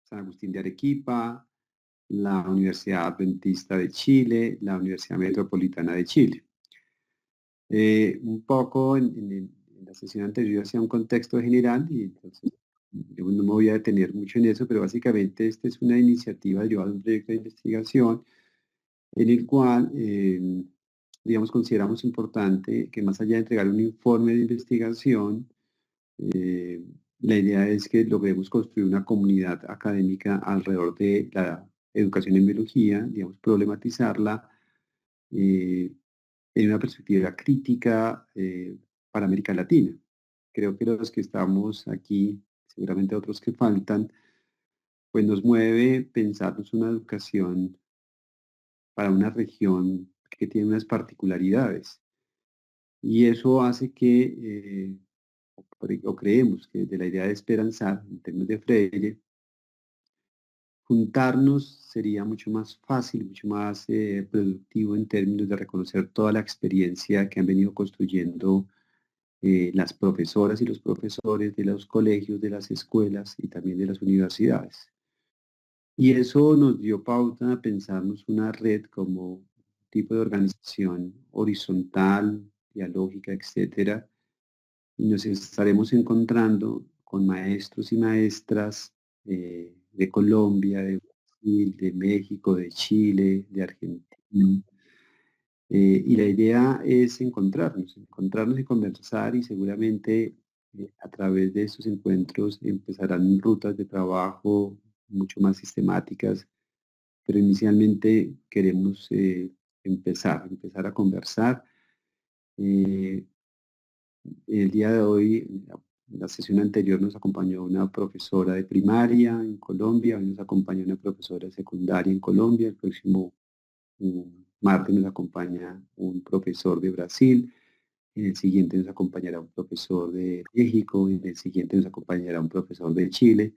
San Agustín de Arequipa, la Universidad Adventista de Chile, la Universidad Metropolitana de Chile. Un poco en la sesión anterior hacía un contexto general y entonces yo no me voy a detener mucho en eso, pero básicamente esta es una iniciativa derivada de un proyecto de investigación en el cual, digamos, consideramos importante que más allá de entregar un informe de investigación, eh, la idea es que logremos construir una comunidad académica alrededor de la educación en biología, digamos, problematizarla en una perspectiva crítica para América Latina. Creo que los que estamos aquí, seguramente otros que faltan, pues nos mueve pensarnos una educación para una región que tiene unas particularidades. Y eso hace que, o creemos que de la idea de esperanzar, en términos de Freire, juntarnos sería mucho más fácil, mucho más productivo en términos de reconocer toda la experiencia que han venido construyendo las profesoras y los profesores de los colegios, de las escuelas y también de las universidades. Y eso nos dio pauta a pensarnos una red como un tipo de organización horizontal, dialógica, etcétera, y nos estaremos encontrando con maestros y maestras de Colombia, de Brasil, de México, de Chile, de Argentina. Y la idea es encontrarnos y conversar y seguramente a través de estos encuentros empezarán rutas de trabajo mucho más sistemáticas, pero inicialmente queremos empezar a conversar. Eh, el día de hoy, en la sesión anterior nos acompañó una profesora de primaria en Colombia, hoy nos acompaña una profesora de secundaria en Colombia, el próximo martes nos acompaña un profesor de Brasil, en el siguiente nos acompañará un profesor de México, en el siguiente nos acompañará un profesor de Chile,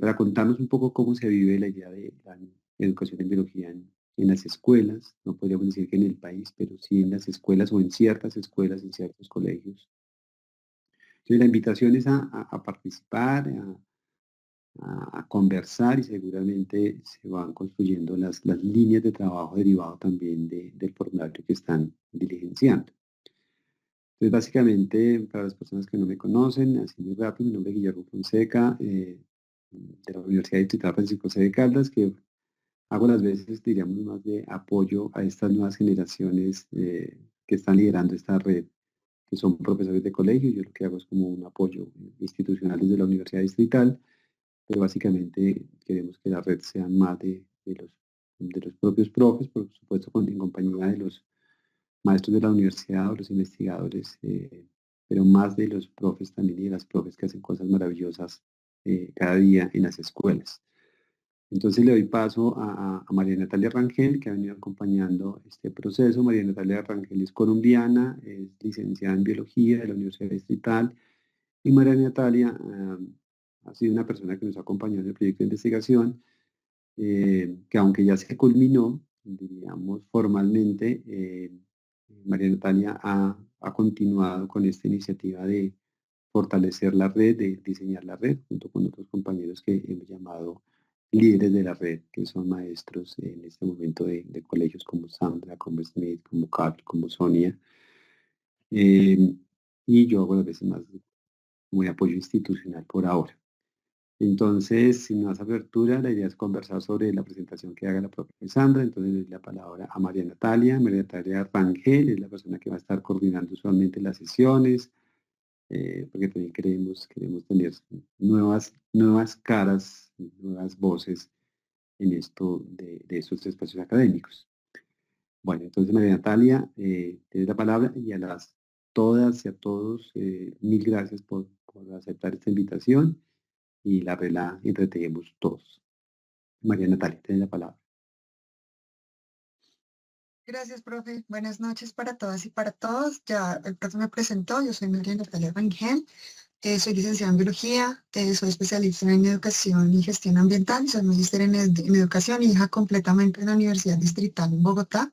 para contarnos un poco cómo se vive la idea de la educación en biología en las escuelas, no podríamos decir que en el país, pero sí en las escuelas o en ciertas escuelas, en ciertos colegios. Entonces la invitación es a participar, a conversar y seguramente se van construyendo las líneas de trabajo derivado también del formulario que están diligenciando. Entonces, básicamente, para las personas que no me conocen, así muy rápido, mi nombre es Guillermo Fonseca, de la Universidad Distrital Francisco C. de Caldas, que hago las veces, diríamos, más de apoyo a estas nuevas generaciones que están liderando esta red, que son profesores de colegio. Yo lo que hago es como un apoyo institucional desde la Universidad Distrital, pero básicamente queremos que la red sea más de los propios profes, por supuesto, en compañía de los maestros de la universidad o los investigadores, pero más de los profes también y de las profes que hacen cosas maravillosas cada día en las escuelas. Entonces le doy paso a María Natalia Rangel, que ha venido acompañando este proceso. María Natalia Rangel es colombiana, es licenciada en Biología de la Universidad Distrital, y María Natalia ha sido una persona que nos ha acompañado en el proyecto de investigación, que aunque ya se culminó, diríamos formalmente, María Natalia ha continuado con esta iniciativa de fortalecer la red, de diseñar la red, junto con otros compañeros que hemos llamado líderes de la red, que son maestros en este momento de colegios como Sandra, como Smith, como Carl, como Sonia. Eh, y yo hago las veces más como de apoyo institucional por ahora. Entonces, sin más apertura, la idea es conversar sobre la presentación que haga la propia Sandra. Entonces, le doy la palabra a María Natalia. María Natalia Rangel es la persona que va a estar coordinando usualmente las sesiones, porque también queremos tener nuevas caras, nuevas voces en esto de estos espacios académicos. Bueno, entonces, María Natalia, tienes la palabra y a todas y a todos, mil gracias por aceptar esta invitación y la regla entretejemos todos. María Natalia, tiene la palabra. Gracias, profe. Buenas noches para todas y para todos. Ya el profe me presentó, yo soy María Natalia Rangel, soy licenciada en Biología, soy especialista en Educación y Gestión Ambiental, soy magíster en Educación y hija completamente en la Universidad Distrital en Bogotá.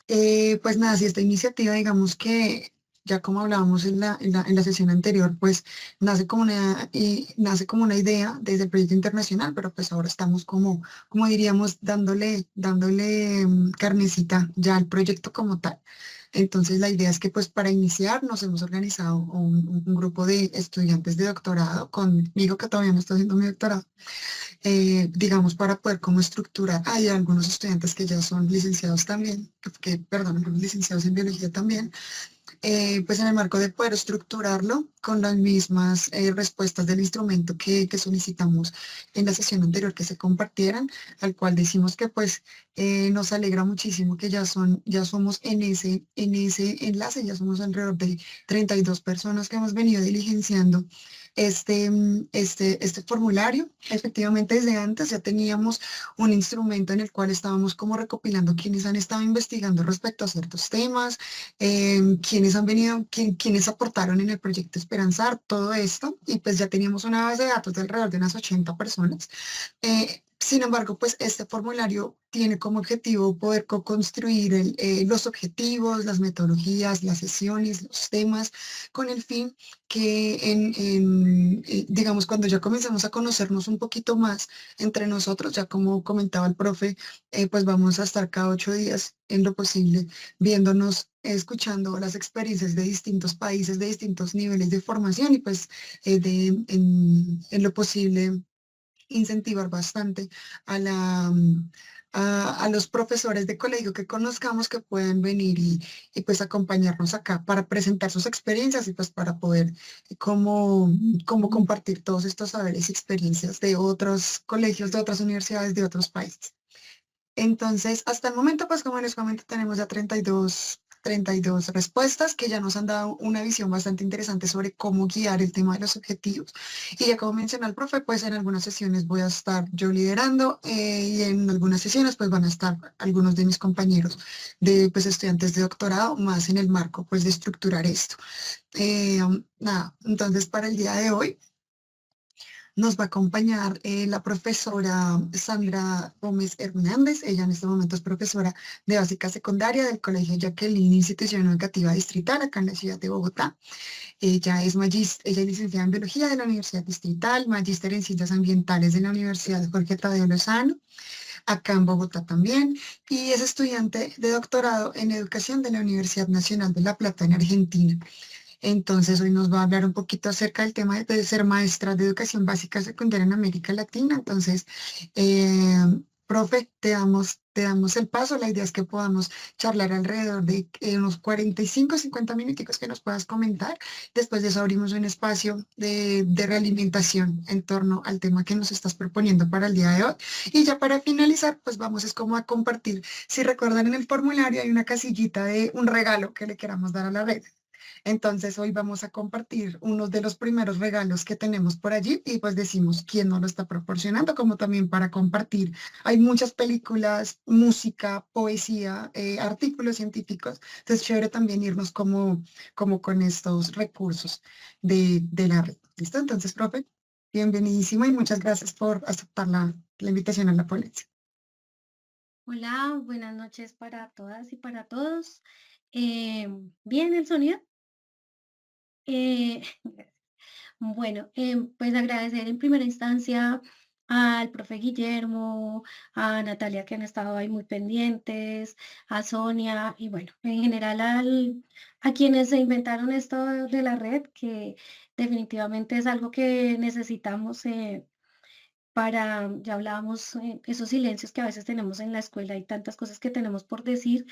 Pues nada, si esta iniciativa, digamos que ya como hablábamos en la sesión anterior, pues nace como una idea desde el proyecto internacional, pero pues ahora estamos como diríamos, dándole carnecita ya al proyecto como tal. Entonces la idea es que pues para iniciar nos hemos organizado un grupo de estudiantes de doctorado conmigo que todavía no estoy haciendo mi doctorado, digamos, para poder como estructurar. Hay algunos estudiantes que ya son licenciados también, perdón, algunos licenciados en biología también, pues en el marco de poder estructurarlo con las mismas respuestas del instrumento que solicitamos en la sesión anterior que se compartieran, al cual decimos que pues nos alegra muchísimo que ya somos en ese enlace, ya somos alrededor de 32 personas que hemos venido diligenciando este formulario. Efectivamente, desde antes ya teníamos un instrumento en el cual estábamos como recopilando quienes han estado investigando respecto a ciertos temas, quienes han venido, quienes aportaron en el proyecto Esperanzar, todo esto, y pues ya teníamos una base de datos de alrededor de unas 80 personas. Sin embargo, pues este formulario tiene como objetivo poder co-construir los objetivos, las metodologías, las sesiones, los temas, con el fin que digamos, cuando ya comencemos a conocernos un poquito más entre nosotros, ya como comentaba el profe, pues vamos a estar cada 8 días en lo posible viéndonos, escuchando las experiencias de distintos países, de distintos niveles de formación y pues en lo posible incentivar bastante a a los profesores de colegio que conozcamos que puedan venir y pues acompañarnos acá para presentar sus experiencias y pues para poder como compartir todos estos saberes y experiencias de otros colegios, de otras universidades, de otros países. Entonces, hasta el momento, pues como les comento, tenemos ya 32 respuestas que ya nos han dado una visión bastante interesante sobre cómo guiar el tema de los objetivos. Y ya como mencionó el profe, pues en algunas sesiones voy a estar yo liderando y en algunas sesiones pues van a estar algunos de mis compañeros de pues estudiantes de doctorado, más en el marco pues de estructurar esto. Nada, entonces para el día de hoy nos va a acompañar la profesora Sandra Gómez Hernández. Ella en este momento es profesora de básica secundaria del Colegio Jacqueline, institución educativa distrital acá en la ciudad de Bogotá. Ella es licenciada en biología de la Universidad Distrital, magíster en ciencias ambientales de la Universidad Jorge Tadeo Lozano, acá en Bogotá también, y es estudiante de doctorado en educación de la Universidad Nacional de La Plata en Argentina. Entonces, hoy nos va a hablar un poquito acerca del tema de ser maestra de educación básica secundaria en América Latina. Entonces, eh, profe, te damos el paso. La idea es que podamos charlar alrededor de unos 45, 50 minuticos que nos puedas comentar. Después de eso abrimos un espacio de realimentación en torno al tema que nos estás proponiendo para el día de hoy. Y ya para finalizar, pues vamos es como a compartir. Si recuerdan en el formulario hay una casillita de un regalo que le queramos dar a la red. Entonces hoy vamos a compartir uno de los primeros regalos que tenemos por allí y pues decimos quién nos lo está proporcionando, como también para compartir. Hay muchas películas, música, poesía, artículos científicos. Entonces chévere también irnos como con estos recursos de la red. ¿Listo? Entonces, profe, bienvenidísimo y muchas gracias por aceptar la invitación a la ponencia. Hola, buenas noches para todas y para todos. ¿Bien el sonido? Eh, bueno, pues agradecer en primera instancia al profe Guillermo, a Natalia que han estado ahí muy pendientes, a Sonia y bueno, en general a quienes se inventaron esto de la red, que definitivamente es algo que necesitamos. Ya hablábamos, esos silencios que a veces tenemos en la escuela, hay tantas cosas que tenemos por decir,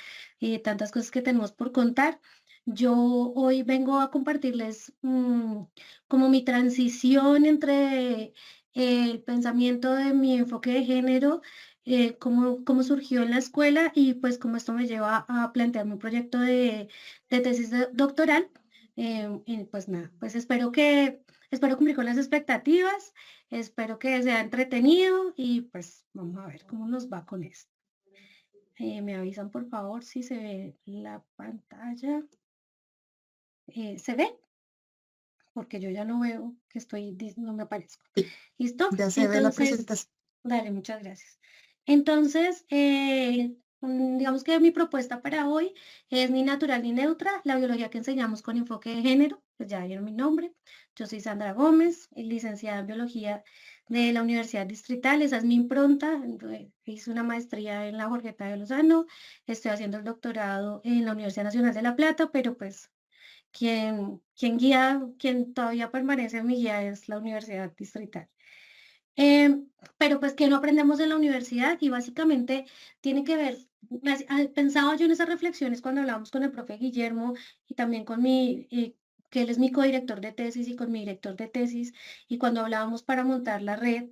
tantas cosas que tenemos por contar. Yo hoy vengo a compartirles como mi transición entre el pensamiento de mi enfoque de género, cómo surgió en la escuela y pues cómo esto me lleva a plantearme un proyecto de tesis doctoral. Y pues nada, pues espero cumplir con las expectativas. Espero que sea entretenido y pues vamos a ver cómo nos va con esto. Me avisan por favor si se ve la pantalla. ¿Se ve? Porque yo ya no veo que no me aparezco. Sí, ¿Listo? ya se ve la Entonces, presentación. dale, muchas gracias. Entonces, digamos que mi propuesta para hoy es ni natural ni neutra, la biología que enseñamos con enfoque de género, pues ya vieron mi nombre. Yo soy Sandra Gómez, licenciada en biología de la Universidad Distrital, esa es mi impronta. Hice una maestría en la Jorgeta de Lozano, estoy haciendo el doctorado en la Universidad Nacional de La Plata, pero pues quien todavía permanece en mi guía es la Universidad Distrital. Pero pues que no aprendemos en la universidad y básicamente tiene que ver, pensaba yo en esas reflexiones cuando hablábamos con el profe Guillermo y también con que él es mi codirector de tesis y con mi director de tesis, y cuando hablábamos para montar la red,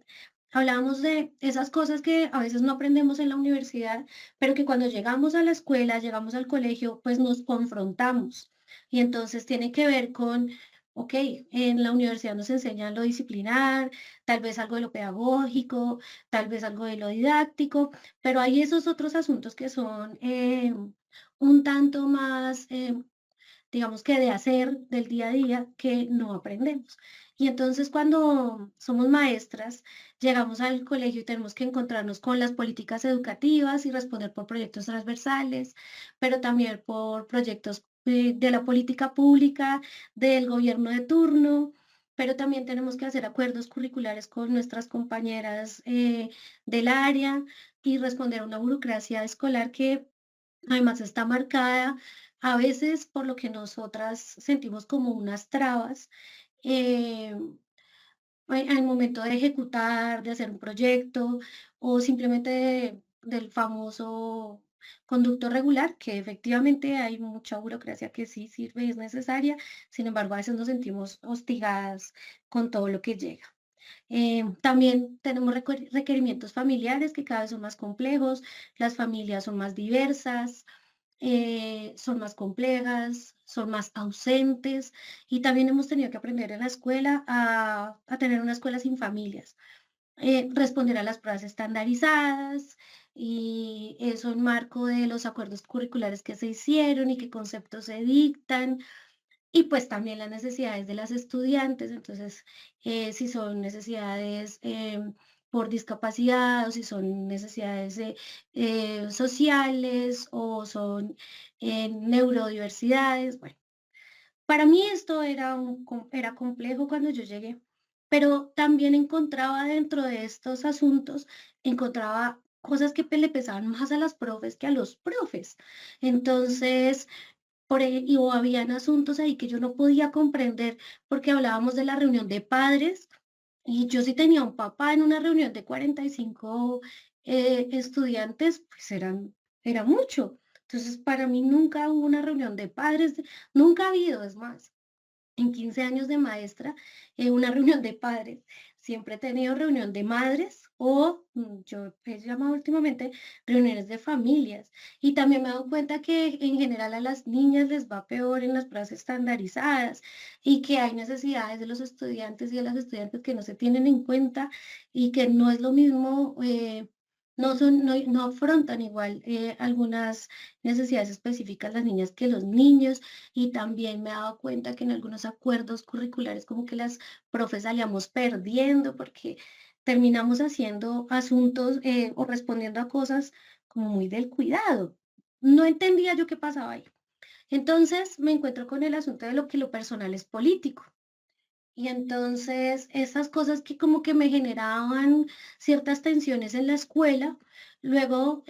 hablábamos de esas cosas que a veces no aprendemos en la universidad, pero que cuando llegamos a la escuela, llegamos al colegio, pues nos confrontamos. Y entonces tiene que ver con, ok, en la universidad nos enseñan lo disciplinar, tal vez algo de lo pedagógico, tal vez algo de lo didáctico, pero hay esos otros asuntos que son un tanto más, digamos que de hacer del día a día que no aprendemos. Y entonces cuando somos maestras, llegamos al colegio y tenemos que encontrarnos con las políticas educativas y responder por proyectos transversales, pero también por proyectos de la política pública, del gobierno de turno, pero también tenemos que hacer acuerdos curriculares con nuestras compañeras del área y responder a una burocracia escolar que además está marcada a veces por lo que nosotras sentimos como unas trabas eh, al momento de ejecutar, de hacer un proyecto o simplemente del famoso conducto regular, que efectivamente hay mucha burocracia que sí sirve, es necesaria, sin embargo a veces nos sentimos hostigadas con todo lo que llega. También tenemos requerimientos familiares que cada vez son más complejos, las familias son más diversas, son más complejas, son más ausentes y también hemos tenido que aprender en la escuela a tener una escuela sin familias, responder a las pruebas estandarizadas y eso en marco de los acuerdos curriculares que se hicieron y qué conceptos se dictan y pues también las necesidades de las estudiantes, entonces, si son necesidades por discapacidad o si son necesidades sociales o son neurodiversidades. Bueno, para mí esto era complejo cuando yo llegué, pero también encontraba dentro de estos asuntos, encontraba cosas que le pesaban más a las profes que a los profes. Entonces, o habían asuntos ahí que yo no podía comprender porque hablábamos de la reunión de padres y yo sí tenía un papá en una reunión de 45 estudiantes, pues era mucho. Entonces, para mí nunca hubo una reunión de padres, nunca ha habido, es más en 15 años de maestra, una reunión de padres. Siempre he tenido reunión de madres o yo he llamado últimamente reuniones de familias. Y también me he dado cuenta que en general a las niñas les va peor en las pruebas estandarizadas y que hay necesidades de los estudiantes y de las estudiantes que no se tienen en cuenta y que no es lo mismo. No afrontan igual algunas necesidades específicas las niñas que los niños, y también me he dado cuenta que en algunos acuerdos curriculares como que las profes salíamos perdiendo porque terminamos haciendo asuntos o respondiendo a cosas como muy del cuidado. No entendía yo qué pasaba ahí. Entonces me encuentro con el asunto de lo que lo personal es político. Y entonces esas cosas que como que me generaban ciertas tensiones en la escuela, luego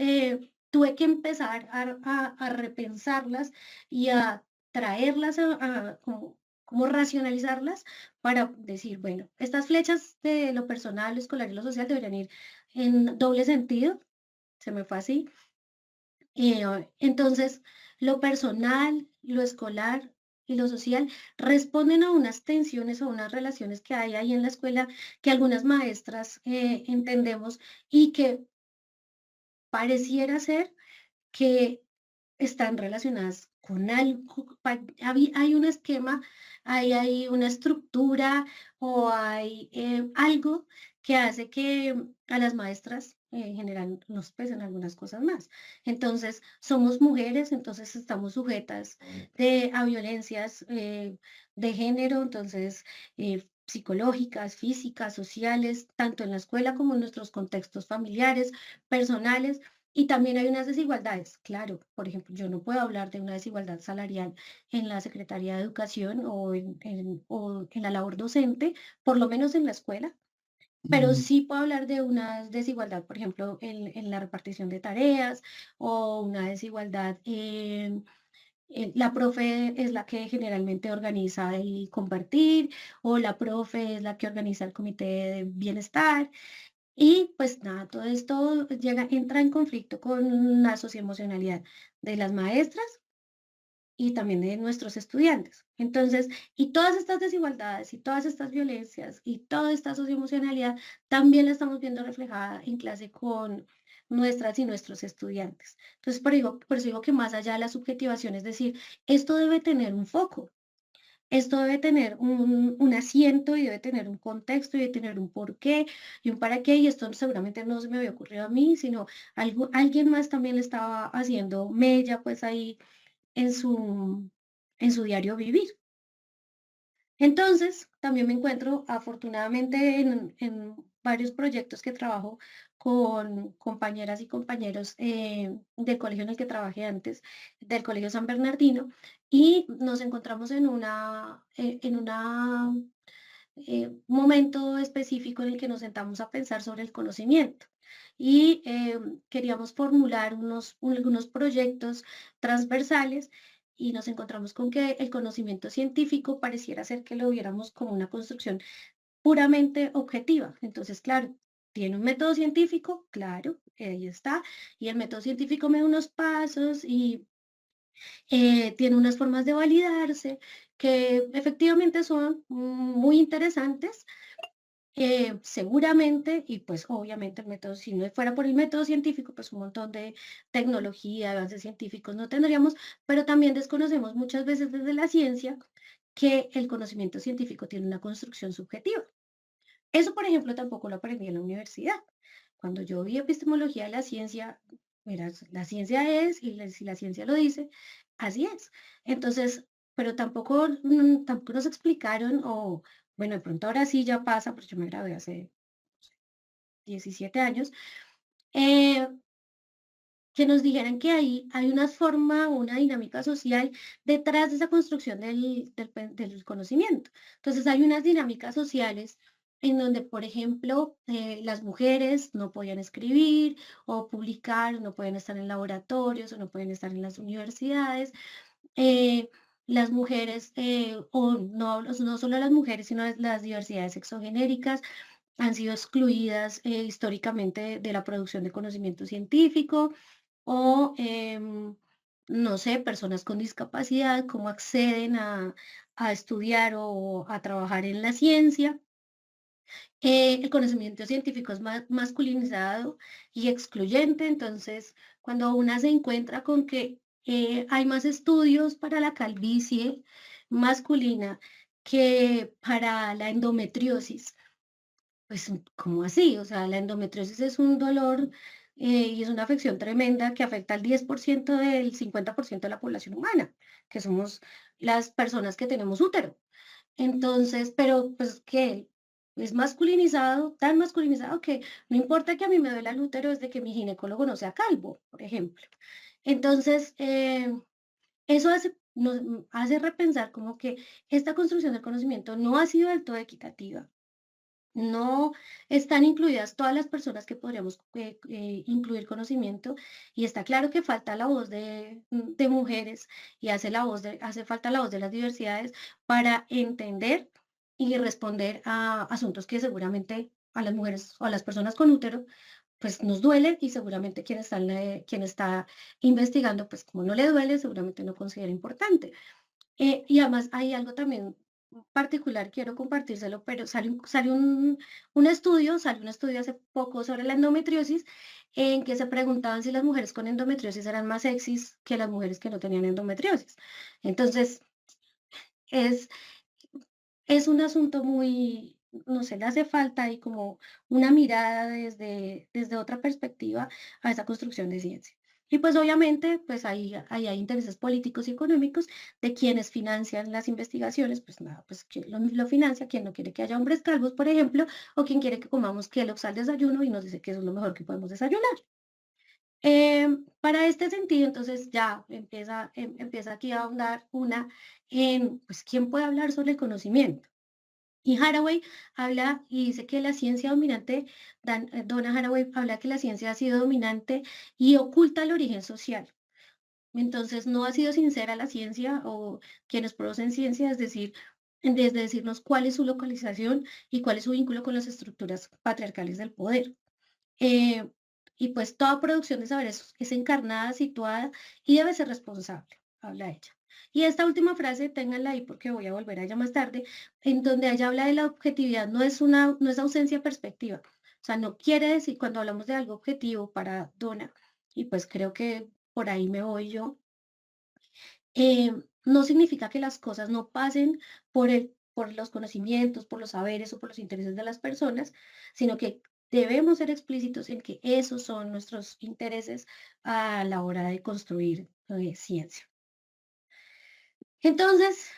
tuve que empezar a repensarlas y a traerlas, como racionalizarlas para decir, bueno, estas flechas de lo personal, lo escolar y lo social deberían ir en doble sentido, se me fue así, entonces, lo personal, lo escolar y lo social responden a unas tensiones o unas relaciones que hay ahí en la escuela que algunas maestras entendemos y que pareciera ser que están relacionadas con algo, hay un esquema, hay una estructura o hay algo que hace que a las maestras en general nos pesen algunas cosas más. Entonces, somos mujeres, entonces estamos sujetas a violencias de género, entonces psicológicas, físicas, sociales, tanto en la escuela como en nuestros contextos familiares, personales. Y también hay unas desigualdades, claro. Por ejemplo, yo no puedo hablar de una desigualdad salarial en la Secretaría de Educación o en la labor docente, por lo menos en la escuela, pero Mm, sí puedo hablar de una desigualdad, por ejemplo, en la repartición de tareas o una desigualdad la profe es la que generalmente organiza el compartir o la profe es la que organiza el comité de bienestar. Y pues nada, todo esto entra en conflicto con la socioemocionalidad de las maestras y también de nuestros estudiantes. Entonces, y todas estas desigualdades y todas estas violencias y toda esta socioemocionalidad también la estamos viendo reflejada en clase con nuestras y nuestros estudiantes. Entonces, por eso digo que más allá de la subjetivación, es decir, esto debe tener un foco. Esto debe tener un asiento y debe tener un contexto y debe tener un porqué y un para qué. Y esto seguramente no se me había ocurrido a mí, sino alguien más también le estaba haciendo mella pues ahí en su diario vivir. Entonces, también me encuentro afortunadamente en varios proyectos que trabajo con compañeras y compañeros del colegio en el que trabajé antes, del Colegio San Bernardino, y nos encontramos en un momento específico en el que nos sentamos a pensar sobre el conocimiento. Y queríamos formular algunos proyectos transversales y nos encontramos con que el conocimiento científico pareciera ser que lo viéramos como una construcción puramente objetiva. Entonces, claro, tiene un método científico, claro, ahí está, y el método científico me da unos pasos y tiene unas formas de validarse que efectivamente son muy interesantes, seguramente, y pues obviamente el método, si no fuera por el método científico, pues un montón de tecnología, avances científicos no tendríamos, pero también desconocemos muchas veces desde la ciencia que el conocimiento científico tiene una construcción subjetiva. Eso, por ejemplo, tampoco lo aprendí en la universidad. Cuando yo vi epistemología de la ciencia, mira, la ciencia es, y si la ciencia lo dice, así es. Entonces, pero tampoco nos explicaron, o bueno, de pronto ahora sí ya pasa, porque yo me gradué hace 17 años, eh, que nos dijeran que ahí hay una forma, una dinámica social detrás de esa construcción del conocimiento. Entonces, hay unas dinámicas sociales en donde, por ejemplo, las mujeres no podían escribir o publicar, no pueden estar en laboratorios o no pueden estar en las universidades. eh, las mujeres, o no solo las mujeres, sino las diversidades sexogenéricas, han sido excluidas históricamente de la producción de conocimiento científico o, no sé, personas con discapacidad, cómo acceden a estudiar o a trabajar en la ciencia. El conocimiento científico es masculinizado y excluyente, entonces cuando una se encuentra con que hay más estudios para la calvicie masculina que para la endometriosis, pues, ¿cómo así? O sea, la endometriosis es un dolor y es una afección tremenda que afecta al 10% del 50% de la población humana, que somos las personas que tenemos útero. Entonces, pero pues que es masculinizado, tan masculinizado que no importa que a mí me duela el útero desde que mi ginecólogo no sea calvo, por ejemplo. Entonces, eso hace repensar como que esta construcción del conocimiento no ha sido del todo equitativa. No están incluidas todas las personas que podríamos incluir conocimiento y está claro que falta la voz de mujeres y hace falta la voz de las diversidades para entender y responder a asuntos que seguramente a las mujeres o a las personas con útero pues nos duele y seguramente quien está investigando pues como no le duele seguramente no considera importante. Y además hay algo también particular, quiero compartírselo, pero salió un estudio hace poco sobre la endometriosis, en que se preguntaban si las mujeres con endometriosis eran más sexys que las mujeres que no tenían endometriosis. Entonces, es, es un asunto muy, no sé, le hace falta ahí como una mirada desde otra perspectiva a esa construcción de ciencia. Y pues obviamente, pues ahí hay intereses políticos y económicos de quienes financian las investigaciones, pues nada, pues quien lo financia, quien no quiere que haya hombres calvos, por ejemplo, o quien quiere que comamos Kellogg's al desayuno y nos dice que eso es lo mejor que podemos desayunar. Para este sentido, entonces ya empieza aquí a ahondar una en, pues, ¿quién puede hablar sobre el conocimiento? Y Haraway habla y dice que la ciencia dominante, Donna Haraway habla que la ciencia ha sido dominante y oculta el origen social. Entonces, no ha sido sincera la ciencia o quienes producen ciencia, es decir, desde decirnos cuál es su localización y cuál es su vínculo con las estructuras patriarcales del poder. Eh, y pues toda producción de saberes es encarnada, situada y debe ser responsable, habla ella. Y esta última frase, ténganla ahí porque voy a volver a ella más tarde, en donde ella habla de la objetividad, no es ausencia de perspectiva. O sea, no quiere decir, cuando hablamos de algo objetivo para Donna, y pues creo que por ahí me voy yo, no significa que las cosas no pasen por los conocimientos, por los saberes o por los intereses de las personas, sino que debemos ser explícitos en que esos son nuestros intereses a la hora de construir ciencia. Entonces,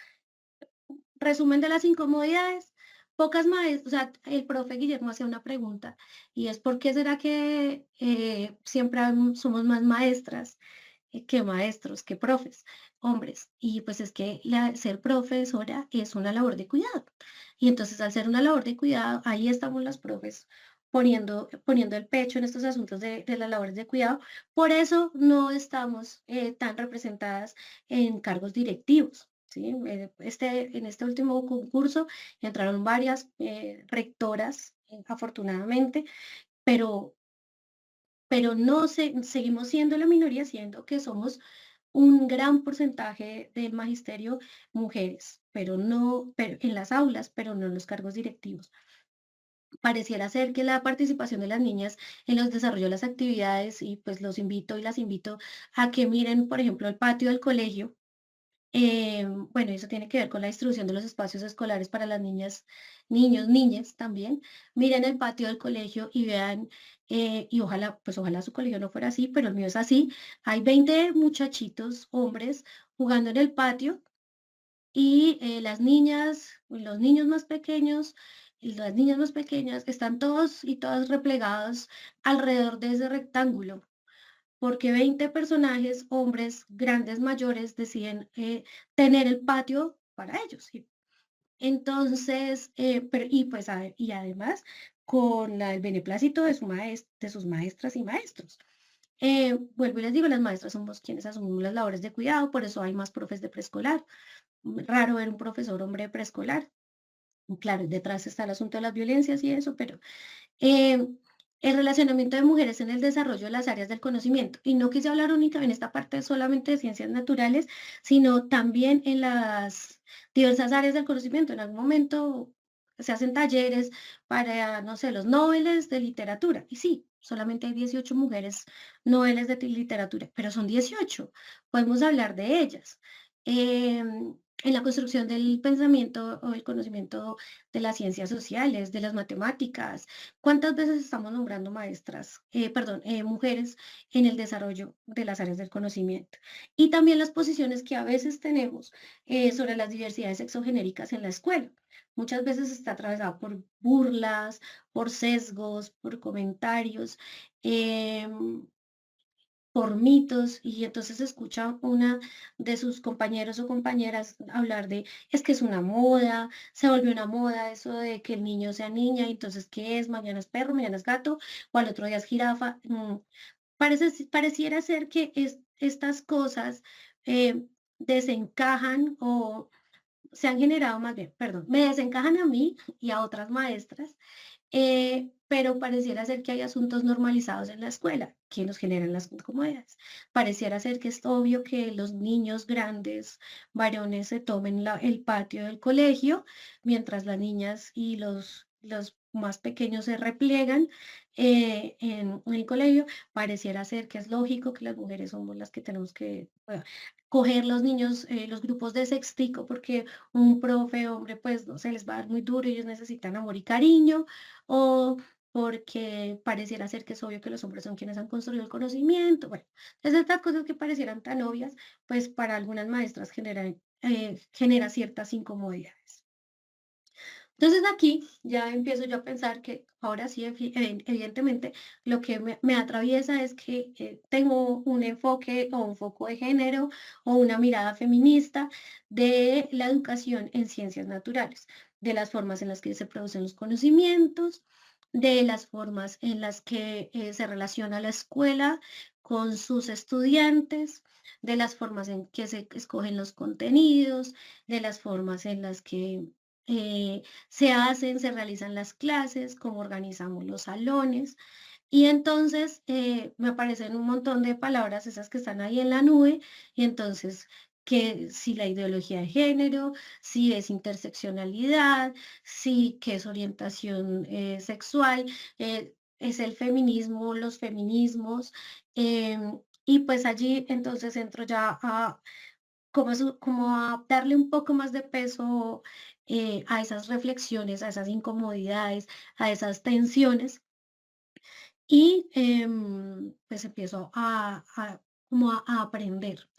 resumen de las incomodidades, pocas maestras, o sea, el profe Guillermo hacía una pregunta y es ¿por qué será que siempre somos más maestras que maestros, que profes, hombres? Y pues es que ser profesora es una labor de cuidado. Y entonces al ser una labor de cuidado, ahí estamos las profes poniendo el pecho en estos asuntos de las labores de cuidado. Por eso no estamos tan representadas en cargos directivos. ¿Sí? En este último concurso entraron varias rectoras, afortunadamente, pero no seguimos siendo la minoría, siendo que somos un gran porcentaje del magisterio mujeres, pero en las aulas, pero no en los cargos directivos. Pareciera ser que la participación de las niñas en los desarrollos de las actividades, y pues los invito y las invito a que miren, por ejemplo, el patio del colegio. Bueno, eso tiene que ver con la distribución de los espacios escolares para las niñas, niños, niñas también. Miren el patio del colegio y vean, y ojalá, pues ojalá su colegio no fuera así, pero el mío es así. Hay 20 muchachitos, hombres, jugando en el patio y las niñas, y los niños más pequeños y las niñas más pequeñas están todos y todas replegados alrededor de ese rectángulo porque 20 personajes, hombres grandes, mayores, deciden tener el patio para ellos. ¿Sí? Entonces, y pues, y además, con el beneplácito de, de sus maestras y maestros. Vuelvo y les digo, las maestras somos quienes asumimos las labores de cuidado, por eso hay más profes de preescolar. Raro ver un profesor hombre de preescolar. Claro, detrás está el asunto de las violencias y eso, pero eh, el relacionamiento de mujeres en el desarrollo de las áreas del conocimiento. Y no quise hablar únicamente en esta parte solamente de ciencias naturales, sino también en las diversas áreas del conocimiento. En algún momento se hacen talleres para, no sé, los noveles de literatura. Y sí, solamente hay 18 mujeres noveles de literatura, pero son 18. Podemos hablar de ellas. En la construcción del pensamiento o el conocimiento de las ciencias sociales, de las matemáticas. ¿Cuántas veces estamos nombrando maestras, perdón, mujeres en el desarrollo de las áreas del conocimiento? Y también las posiciones que a veces tenemos sobre las diversidades sexogenéricas en la escuela. Muchas veces está atravesado por burlas, por sesgos, por comentarios. em, por mitos y entonces escucha una de sus compañeros o compañeras hablar de, es que es una moda, se volvió una moda eso de que el niño sea niña, y entonces ¿qué es? Mañana es perro, mañana es gato, o al otro día es jirafa. Pareciera ser que estas cosas desencajan o se han generado más bien, perdón, me desencajan a mí y a otras maestras, pero pareciera ser que hay asuntos normalizados en la escuela que nos generan las incomodidades. Pareciera ser que es obvio que los niños grandes, varones, se tomen el patio del colegio, mientras las niñas y los más pequeños se repliegan en el colegio. Pareciera ser que es lógico que las mujeres somos las que tenemos que coger los niños, los grupos de sextico, porque un profe hombre pues no se les va a dar muy duro, ellos necesitan amor y cariño, o porque pareciera ser que es obvio que los hombres son quienes han construido el conocimiento. Bueno, entonces estas cosas que parecieran tan obvias, pues para algunas maestras genera ciertas incomodidades. Entonces aquí ya empiezo yo a pensar que ahora sí, evidentemente, lo que me atraviesa es que tengo un enfoque o un foco de género o una mirada feminista de la educación en ciencias naturales, de las formas en las que se producen los conocimientos, de las formas en las que se relaciona la escuela con sus estudiantes, de las formas en que se escogen los contenidos, de las formas en las que eh, se realizan las clases, cómo organizamos los salones. Y entonces me aparecen un montón de palabras, esas que están ahí en la nube, y entonces que si la ideología de género, si es interseccionalidad, si que es orientación sexual, es el feminismo, los feminismos, y pues allí entonces entro ya a como a darle un poco más de peso a esas reflexiones, a esas incomodidades, a esas tensiones y pues empiezo como a aprender.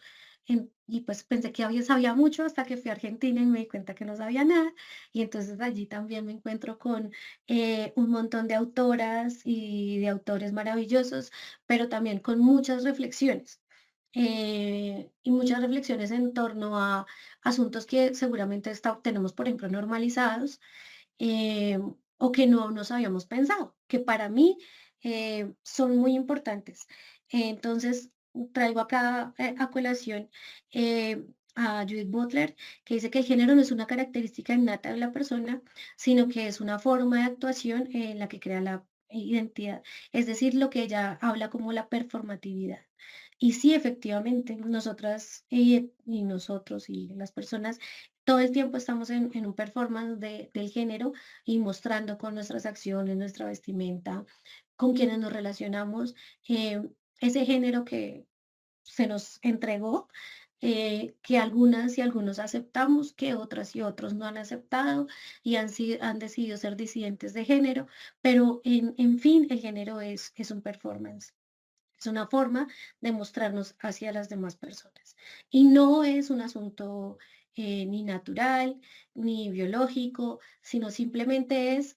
Y pues pensé que sabía mucho hasta que fui a Argentina y me di cuenta que no sabía nada. Y entonces allí también me encuentro con un montón de autoras y de autores maravillosos, pero también con muchas reflexiones. Y muchas reflexiones en torno a asuntos que seguramente tenemos, por ejemplo, normalizados o que no nos habíamos pensado, que para mí son muy importantes. Entonces, traigo acá a colación a Judith Butler, que dice que el género no es una característica innata de la persona, sino que es una forma de actuación en la que crea la identidad. Es decir, lo que ella habla como la performatividad. Y sí, efectivamente, nosotras y nosotros y las personas todo el tiempo estamos en un performance del género y mostrando con nuestras acciones, nuestra vestimenta, con quienes nos relacionamos, eh, ese género que se nos entregó, que algunas y algunos aceptamos, que otras y otros no han aceptado y han decidido ser disidentes de género, pero en fin, el género es un performance. Es una forma de mostrarnos hacia las demás personas. Y no es un asunto ni natural, ni biológico, sino simplemente es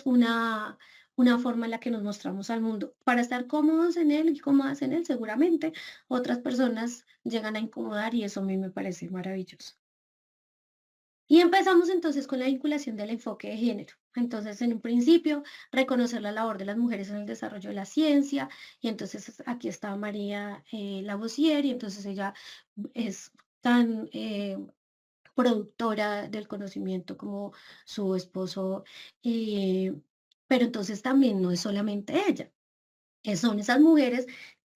una forma en la que nos mostramos al mundo. Para estar cómodos en él y cómodas en él, seguramente otras personas llegan a incomodar y eso a mí me parece maravilloso. Y empezamos entonces con la vinculación del enfoque de género. Entonces, en un principio, reconocer la labor de las mujeres en el desarrollo de la ciencia. Y entonces aquí está María Lavoisier, y entonces ella es tan productora del conocimiento como su esposo. eh, pero entonces también no es solamente ella son esas mujeres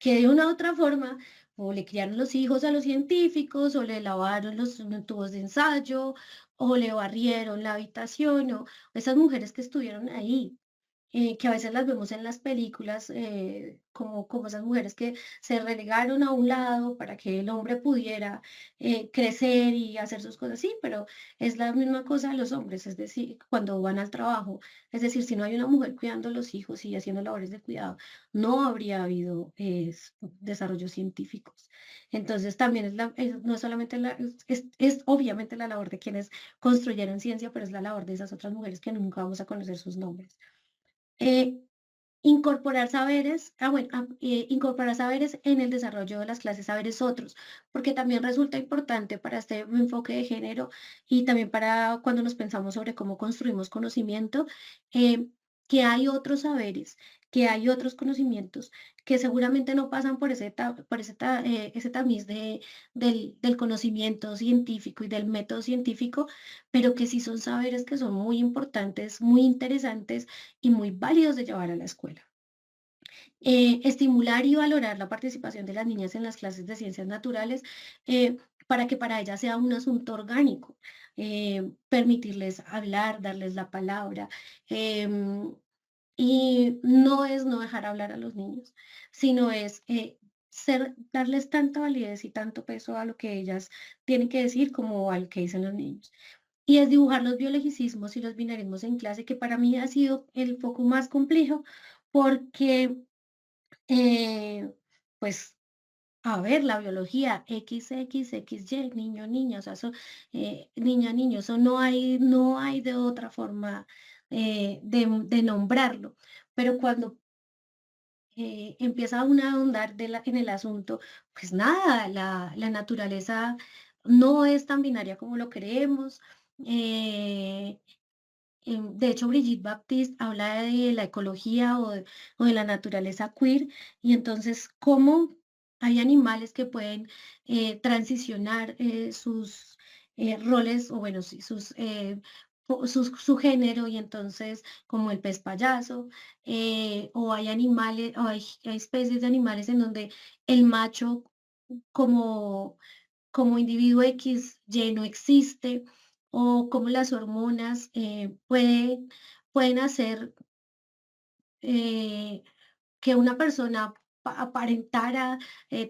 que de una u otra forma o le criaron los hijos a los científicos, o le lavaron los tubos de ensayo, o le barrieron la habitación, o esas mujeres que estuvieron ahí que a veces las vemos en las películas, como esas mujeres que se relegaron a un lado para que el hombre pudiera crecer y hacer sus cosas, sí, pero es la misma cosa de los hombres, es decir, cuando van al trabajo, es decir, si no hay una mujer cuidando a los hijos y haciendo labores de cuidado, no habría habido desarrollos científicos. Entonces también no es solamente es obviamente la labor de quienes construyeron ciencia, pero es la labor de esas otras mujeres que nunca vamos a conocer sus nombres. Eh, incorporar saberes en el desarrollo de las clases, saberes otros, porque también resulta importante para este enfoque de género y también para cuando nos pensamos sobre cómo construimos conocimiento, eh, que hay otros saberes, que hay otros conocimientos que seguramente no pasan por ese tamiz del conocimiento científico y del método científico, pero que sí son saberes que son muy importantes, muy interesantes y muy válidos de llevar a la escuela. Estimular y valorar la participación de las niñas en las clases de ciencias naturales para que para ellas sea un asunto orgánico, permitirles hablar, darles la palabra. em, y no es no dejar hablar a los niños, sino es darles tanta validez y tanto peso a lo que ellas tienen que decir como a lo que dicen los niños. Y es dibujar los biologicismos y los binarismos en clase, que para mí ha sido el poco más complejo, porque, eh, pues, a ver, la biología, X, X, X, Y, niño, niña, o sea, eso, niña, niño, eso no hay de otra forma de nombrarlo. Pero cuando empieza uno a ahondar en el asunto, pues nada, la naturaleza no es tan binaria como lo creemos. eh, de hecho, Brigitte Baptiste habla de la ecología o de la naturaleza queer, y entonces cómo hay animales que pueden transicionar sus roles, o bueno, sí, su género, y entonces como el pez payaso, o hay animales, o hay especies de animales en donde el macho como individuo X, Y no existe, o cómo las hormonas pueden hacer eh, que una persona aparentara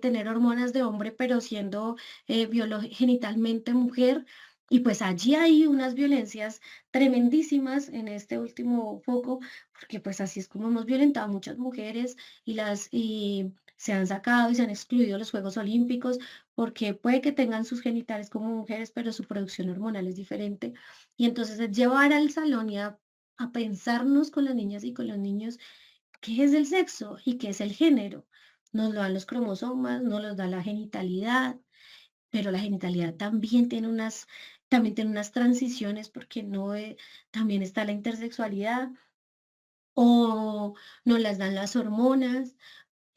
tener hormonas de hombre, pero siendo genitalmente mujer. Y pues allí hay unas violencias tremendísimas en este último foco, porque pues así es como hemos violentado a muchas mujeres y se han sacado y se han excluido los Juegos Olímpicos, porque puede que tengan sus genitales como mujeres, pero su producción hormonal es diferente. Y entonces es llevar al salón y a pensarnos con las niñas y con los niños qué es el sexo y qué es el género. Nos lo dan los cromosomas, nos los da la genitalidad, pero la genitalidad también tiene unas transiciones, porque no, también está la intersexualidad, o nos las dan las hormonas.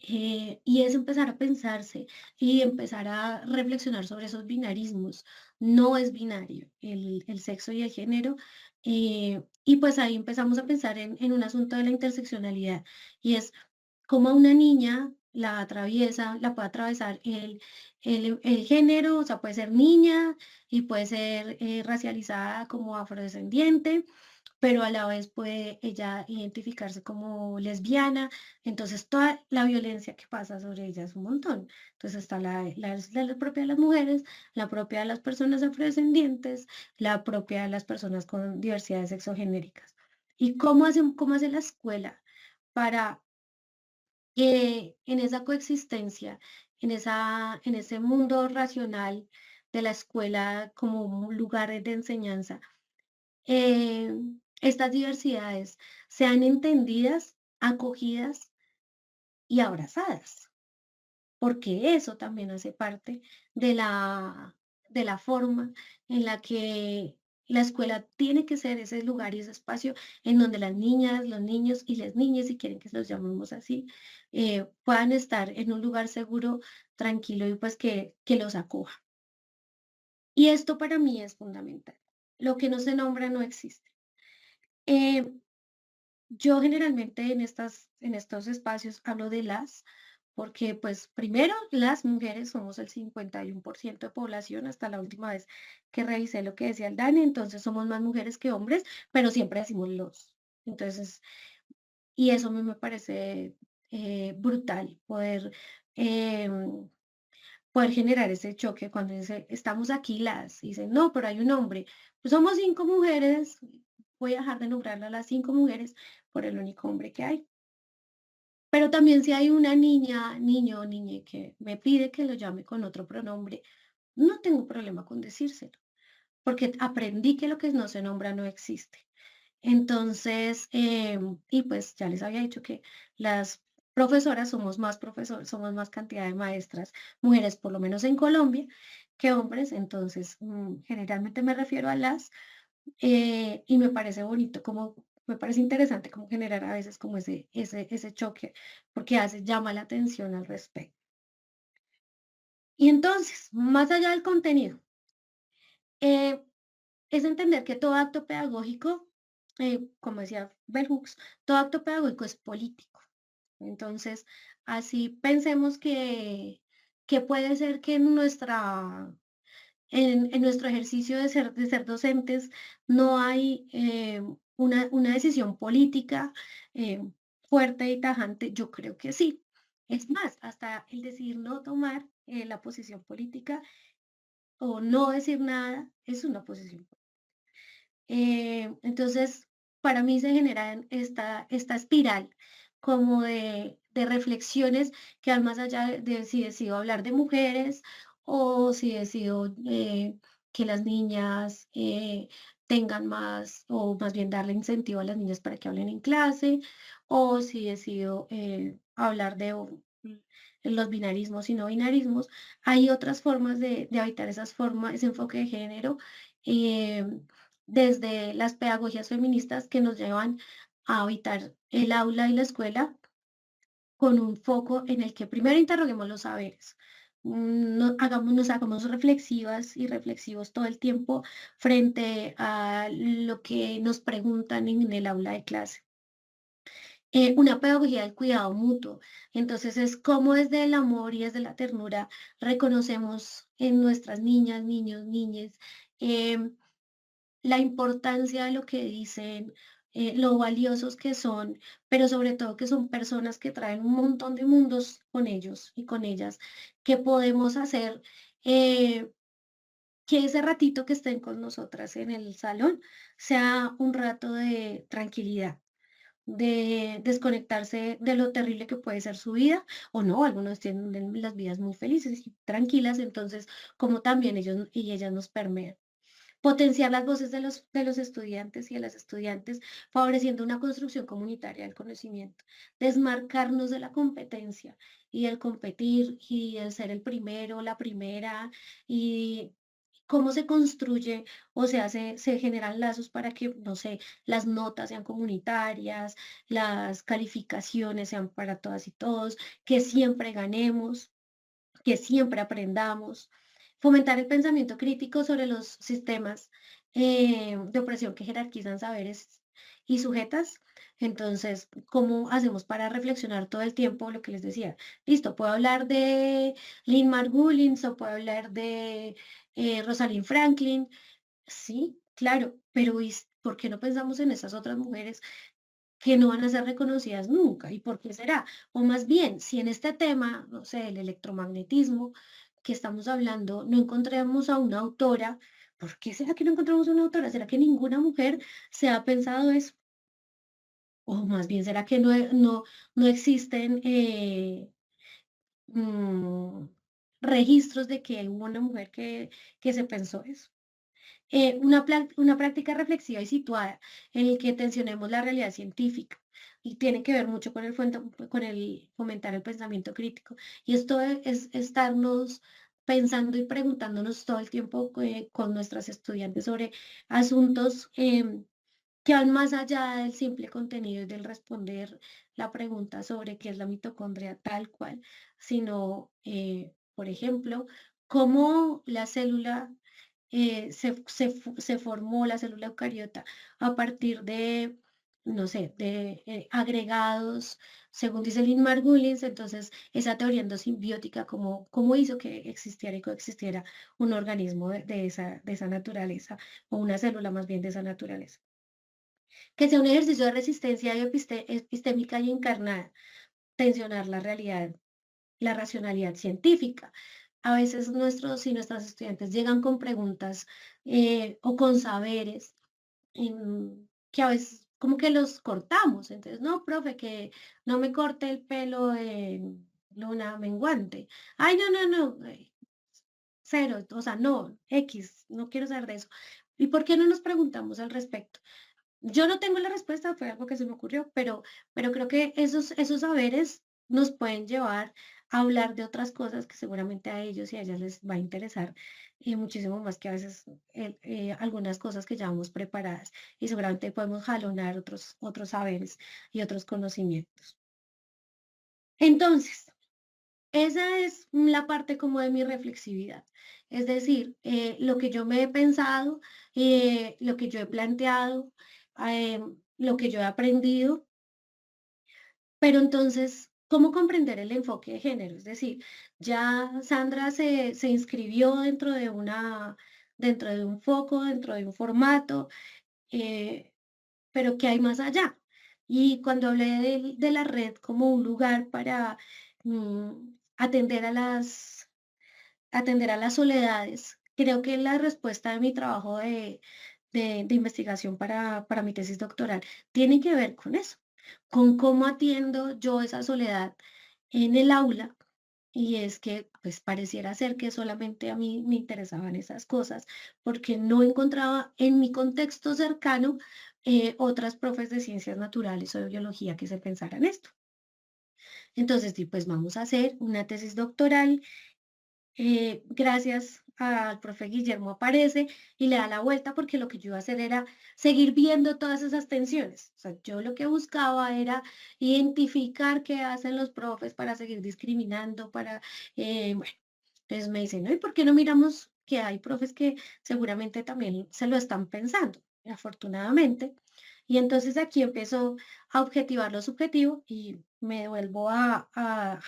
Y es empezar a pensarse y empezar a reflexionar sobre esos binarismos. No es binario el sexo y el género. Y pues ahí empezamos a pensar en un asunto de la interseccionalidad, y es cómo a una niña la puede atravesar el género, o sea, puede ser niña y puede ser racializada como afrodescendiente, pero a la vez puede ella identificarse como lesbiana. Entonces toda la violencia que pasa sobre ella es un montón. Entonces está la propia de las mujeres, la propia de las personas afrodescendientes, la propia de las personas con diversidades sexogenéricas. ¿Y cómo hace la escuela para en esa coexistencia, en ese mundo racional de la escuela como un lugar de enseñanza, eh, estas diversidades sean entendidas, acogidas y abrazadas? Porque eso también hace parte de la forma en la que la escuela tiene que ser ese lugar y ese espacio en donde las niñas, los niños y las niñas, si quieren que los llamemos así, puedan estar en un lugar seguro, tranquilo, y pues que los acoja. Y esto para mí es fundamental. Lo que no se nombra no existe. Eh, Yo generalmente en estos espacios hablo de porque pues primero las mujeres somos el 51% de población hasta la última vez que revisé lo que decía el DANE, entonces somos más mujeres que hombres, pero siempre decimos los. Entonces, y eso a mí me parece brutal, poder generar ese choque cuando dice, estamos aquí y dicen, no, pero hay un hombre. Pues somos 5 mujeres, voy a dejar de nombrar a las 5 mujeres por el único hombre que hay. Pero también si hay una niña, niño o niña que me pide que lo llame con otro pronombre, no tengo problema con decírselo, porque aprendí que lo que no se nombra no existe. Entonces, y pues ya les había dicho que las profesoras somos más cantidad de maestras, mujeres, por lo menos en Colombia, que hombres. Entonces, generalmente me refiero a y me parece bonito, me parece interesante como generar a veces como ese choque, porque llama la atención al respecto. Y entonces, más allá del contenido, eh, es entender que todo acto pedagógico, como decía Bell Hooks, todo acto pedagógico es político. Entonces, así pensemos que puede ser que en nuestro ejercicio de ser docentes no hay una decisión política eh, fuerte y tajante. Yo creo que sí. Es más, hasta el decidir no tomar la posición política o no decir nada es una posición. Entonces, para mí se genera esta espiral, como de reflexiones que van más allá de si decido hablar de mujeres o si decido que las niñas tengan más, o más bien darle incentivo a las niñas para que hablen en clase, o si decido hablar de los binarismos y no binarismos. Hay otras formas de habitar esas formas, ese enfoque de género, eh, desde las pedagogías feministas que nos llevan a habitar el aula y la escuela con un foco en el que primero interroguemos los saberes. Nos hagamos reflexivas y reflexivos todo el tiempo frente a lo que nos preguntan en el aula de clase. Una pedagogía del cuidado mutuo. Entonces es como desde el amor y desde la ternura reconocemos en nuestras niñas, niños, niñes, em, la importancia de lo que dicen, lo valiosos que son, pero sobre todo que son personas que traen un montón de mundos con ellos y con ellas, que podemos hacer eh, que ese ratito que estén con nosotras en el salón sea un rato de tranquilidad, de desconectarse de lo terrible que puede ser su vida, o no, algunos tienen las vidas muy felices y tranquilas, entonces como también ellos y ellas nos permean. Potenciar las voces de los estudiantes y de las estudiantes, favoreciendo una construcción comunitaria del conocimiento. Desmarcarnos de la competencia y el competir y el ser el primero, la primera, y cómo se construye o se generan lazos para que, no sé, las notas sean comunitarias, las calificaciones sean para todas y todos, que siempre ganemos, que siempre aprendamos, fomentar el pensamiento crítico sobre los sistemas de opresión que jerarquizan saberes y sujetas. Entonces, ¿cómo hacemos para reflexionar todo el tiempo lo que les decía? Listo, puedo hablar de Lynn Margulis o puedo hablar de Rosalind Franklin. Sí, claro, pero ¿por qué no pensamos en esas otras mujeres que no van a ser reconocidas nunca? ¿Y por qué será? O más bien, si en este tema, no sé, el electromagnetismo que estamos hablando, no encontramos a una autora, ¿por qué será que no encontramos una autora? ¿Será que ninguna mujer se ha pensado eso? O más bien, ¿será que no existen mm, registros de que hubo una mujer que se pensó eso? Una práctica reflexiva y situada en el que tensionemos la realidad científica y tiene que ver mucho con con el fomentar el pensamiento crítico. Y esto es estarnos pensando y preguntándonos todo el tiempo con nuestras estudiantes sobre asuntos que van más allá del simple contenido y del responder la pregunta sobre qué es la mitocondria tal cual, sino, por ejemplo, cómo la célula se formó la célula eucariota a partir de, no sé, de agregados, según dice Lynn Margulis. Entonces esa teoría endosimbiótica, cómo hizo que existiera y coexistiera un organismo de esa naturaleza, o una célula más bien de esa naturaleza. Que sea un ejercicio de resistencia epistémica y encarnada, tensionar la realidad, la racionalidad científica. A veces nuestros y nuestras estudiantes llegan con preguntas o con saberes que a veces como que los cortamos. Entonces, no, profe, que no me corte el pelo en luna menguante. Ay, no, no, no, cero, o sea, no, X, no quiero saber de eso. ¿Y por qué no nos preguntamos al respecto? Yo no tengo la respuesta, fue algo que se me ocurrió, pero creo que esos saberes nos pueden llevar a hablar de otras cosas que seguramente a ellos y a ellas les va a interesar muchísimo más que a veces algunas cosas que llevamos preparadas, y seguramente podemos jalonar otros saberes y otros conocimientos. Entonces, esa es la parte como de mi reflexividad. Es decir, lo que yo me he pensado, lo que yo he planteado, lo que yo he aprendido, pero entonces, ¿cómo comprender el enfoque de género? Es decir, ya Sandra se inscribió dentro de un foco, dentro de un formato, eh, pero ¿qué hay más allá? Y cuando hablé de la red como un lugar para atender atender a las soledades, creo que la respuesta de mi trabajo de investigación para mi tesis doctoral tiene que ver con eso. con cómo atiendo yo esa soledad en el aula. Y es que, pues, pareciera ser que solamente a mí me interesaban esas cosas, porque no encontraba en mi contexto cercano otras profes de ciencias naturales o de biología que se pensaran esto. Entonces, sí, pues vamos a hacer una tesis doctoral. Gracias al profe Guillermo aparece y le da la vuelta porque lo que yo iba a hacer era seguir viendo todas esas tensiones. O sea, yo lo que buscaba era identificar qué hacen los profes para seguir discriminando, bueno, entonces me dicen, ¿no? ¿Y por qué no miramos que hay profes que seguramente también se lo están pensando, afortunadamente? Y entonces aquí empezó a objetivar lo subjetivo y me devuelvo a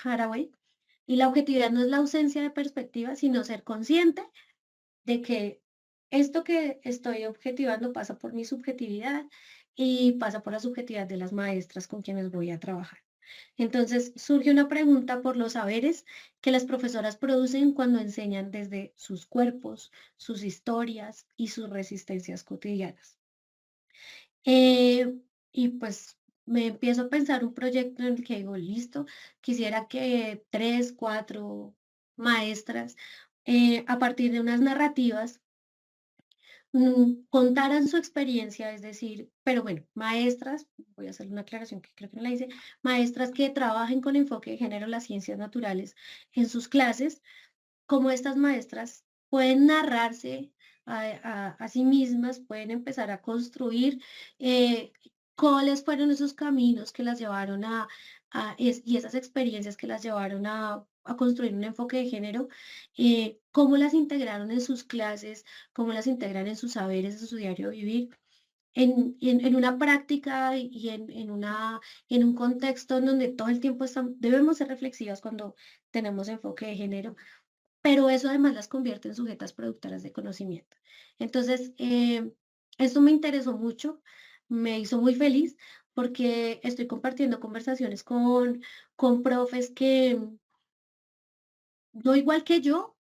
Haraway. Y la objetividad no es la ausencia de perspectiva, sino ser consciente de que esto que estoy objetivando pasa por mi subjetividad y pasa por la subjetividad de las maestras con quienes voy a trabajar. Entonces surge una pregunta por los saberes que las profesoras producen cuando enseñan desde sus cuerpos, sus historias y sus resistencias cotidianas. Y pues me empiezo a pensar un proyecto en el que digo, listo, quisiera que 3, 4 maestras, a partir de unas narrativas, contaran su experiencia, es decir, pero bueno, maestras, voy a hacer una aclaración que creo que no la hice, maestras que trabajen con enfoque de género las ciencias naturales en sus clases, cómo estas maestras pueden narrarse a sí mismas, pueden empezar a construir eh, cuáles fueron esos caminos que las llevaron y esas experiencias que las llevaron a construir un enfoque de género, cómo las integraron en sus clases, cómo las integran en sus saberes, en su diario vivir. En una práctica y en un contexto en donde todo el tiempo debemos ser reflexivas cuando tenemos enfoque de género, pero eso además las convierte en sujetas productoras de conocimiento. Entonces, esto me interesó mucho, me hizo muy feliz porque estoy compartiendo conversaciones con profes que no igual que yo,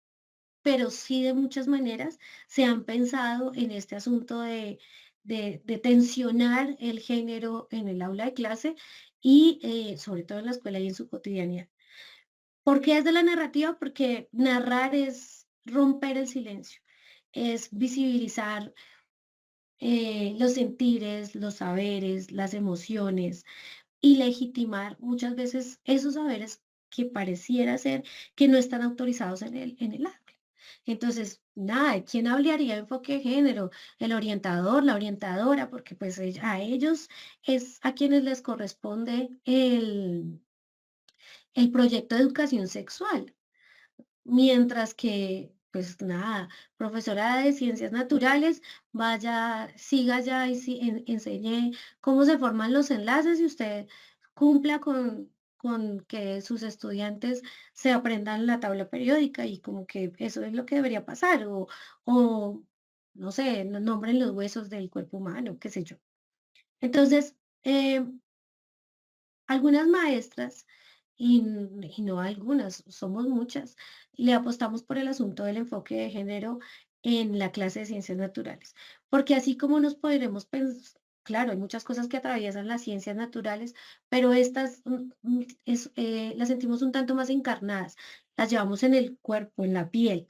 pero sí de muchas maneras se han pensado en este asunto de tensionar el género en el aula de clase y sobre todo en la escuela y en su cotidianidad. ¿Por qué es de la narrativa? Porque narrar es romper el silencio, es visibilizar los sentires, los saberes, las emociones y legitimar muchas veces esos saberes que pareciera ser que no están autorizados en el aula. Entonces, nada, ¿quién hablaría de enfoque de género? El orientador, la orientadora, porque pues a ellos es a quienes les corresponde el proyecto de educación sexual. Mientras que, pues nada, profesora de ciencias naturales, vaya, siga ya y enseñe cómo se forman los enlaces y usted cumpla con que sus estudiantes se aprendan la tabla periódica y como que eso es lo que debería pasar, o no sé, nombren los huesos del cuerpo humano, qué sé yo. Entonces, algunas maestras, y no algunas, somos muchas, le apostamos por el asunto del enfoque de género en la clase de ciencias naturales, porque así como nos podremos pensar, claro, hay muchas cosas que atraviesan las ciencias naturales, pero estas las sentimos un tanto más encarnadas, las llevamos en el cuerpo, en la piel.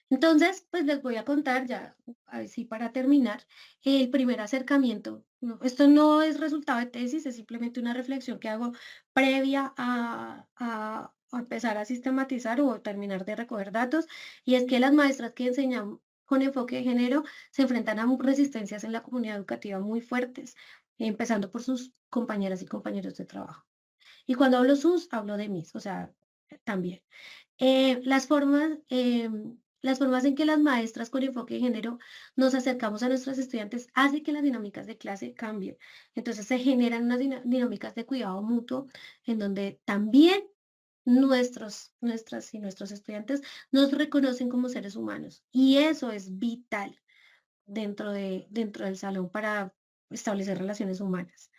Entonces, pues les voy a contar ya, así para terminar, el primer acercamiento. Esto no es resultado de tesis, es simplemente una reflexión que hago previa a empezar a sistematizar o terminar de recoger datos, y es que las maestras que enseñan con enfoque de género se enfrentan a resistencias en la comunidad educativa muy fuertes, empezando por sus compañeras y compañeros de trabajo. Y cuando hablo sus, hablo de mis, o sea, también. Las formas en que las maestras con enfoque de género nos acercamos a nuestros estudiantes hace que las dinámicas de clase cambien. Entonces se generan unas dinámicas de cuidado mutuo en donde también nuestras y nuestros estudiantes nos reconocen como seres humanos. Y eso es vital dentro del salón para establecer relaciones humanas.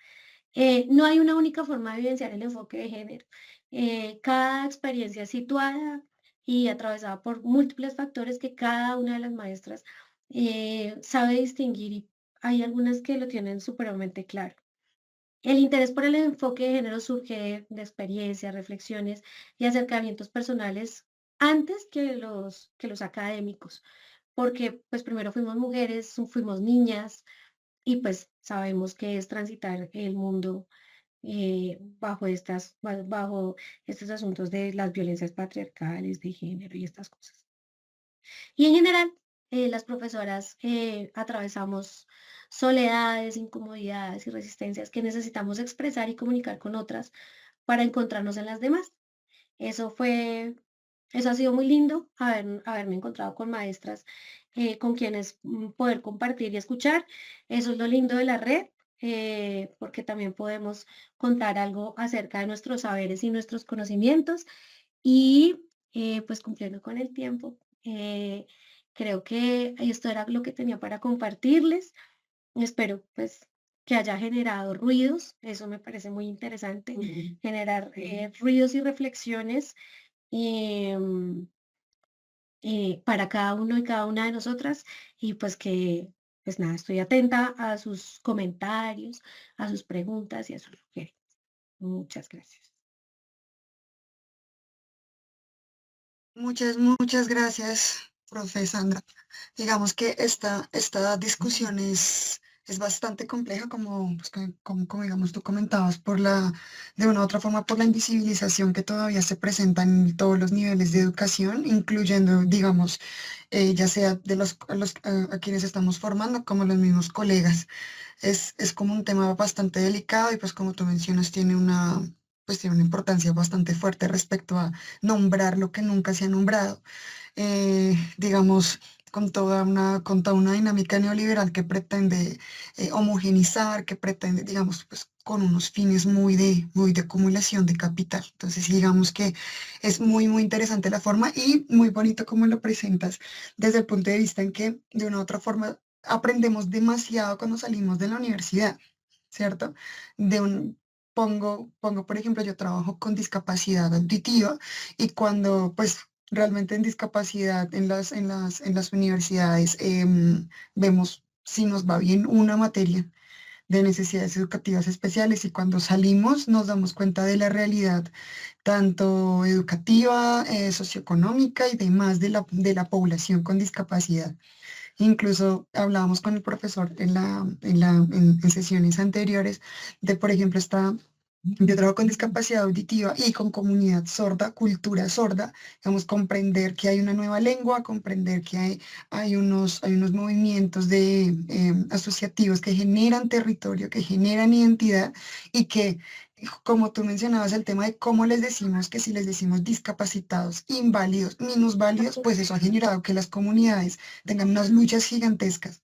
No hay una única forma de evidenciar el enfoque de género. Cada experiencia es situada y atravesada por múltiples factores que cada una de las maestras sabe distinguir y hay algunas que lo tienen supremamente claro. El interés por el enfoque de género surge de experiencias, reflexiones y acercamientos personales antes que los académicos, porque pues primero fuimos mujeres, fuimos niñas y pues sabemos que es transitar el mundo bajo estos asuntos de las violencias patriarcales, de género y estas cosas. Y en general, las profesoras atravesamos soledades, incomodidades y resistencias que necesitamos expresar y comunicar con otras para encontrarnos en las demás. Eso fue, eso ha sido muy lindo, haberme encontrado con maestras con quienes poder compartir y escuchar. Eso es lo lindo de la red, porque también podemos contar algo acerca de nuestros saberes y nuestros conocimientos. Y pues cumpliendo con el tiempo, creo que esto era lo que tenía para compartirles. Espero pues que haya generado ruidos, eso me parece muy interesante, generar ruidos y reflexiones em, para cada uno y cada una de nosotras y pues que, pues nada, estoy atenta a sus comentarios, a sus preguntas y a sus sugerencias. Muchas gracias. Muchas gracias, profe Sandra. Digamos que esta discusión es bastante compleja, como, pues, como digamos tú comentabas, de una u otra forma, por la invisibilización que todavía se presenta en todos los niveles de educación, incluyendo, digamos, ya sea de a quienes estamos formando, como los mismos colegas. Es como un tema bastante delicado y pues como tú mencionas, tiene una importancia bastante fuerte respecto a nombrar lo que nunca se ha nombrado. Digamos, con toda una dinámica neoliberal que pretende homogenizar, que pretende, digamos, pues con unos fines muy de acumulación de capital. Entonces, digamos que es muy interesante la forma y muy bonito como lo presentas desde el punto de vista en que de una u otra forma aprendemos demasiado cuando salimos de la universidad, ¿cierto? De un, por ejemplo, yo trabajo con discapacidad auditiva y cuando, pues, realmente en discapacidad en las universidades vemos si nos va bien una materia de necesidades educativas especiales y cuando salimos nos damos cuenta de la realidad tanto educativa, socioeconómica y demás de la población con discapacidad. Incluso hablábamos con el profesor en sesiones anteriores de, por ejemplo, yo trabajo con discapacidad auditiva y con comunidad sorda, cultura sorda, digamos, comprender que hay una nueva lengua, comprender que hay unos movimientos asociativos que generan territorio, que generan identidad y que, como tú mencionabas, el tema de cómo les decimos que si les decimos discapacitados, inválidos, minusválidos, pues eso ha generado que las comunidades tengan unas luchas gigantescas.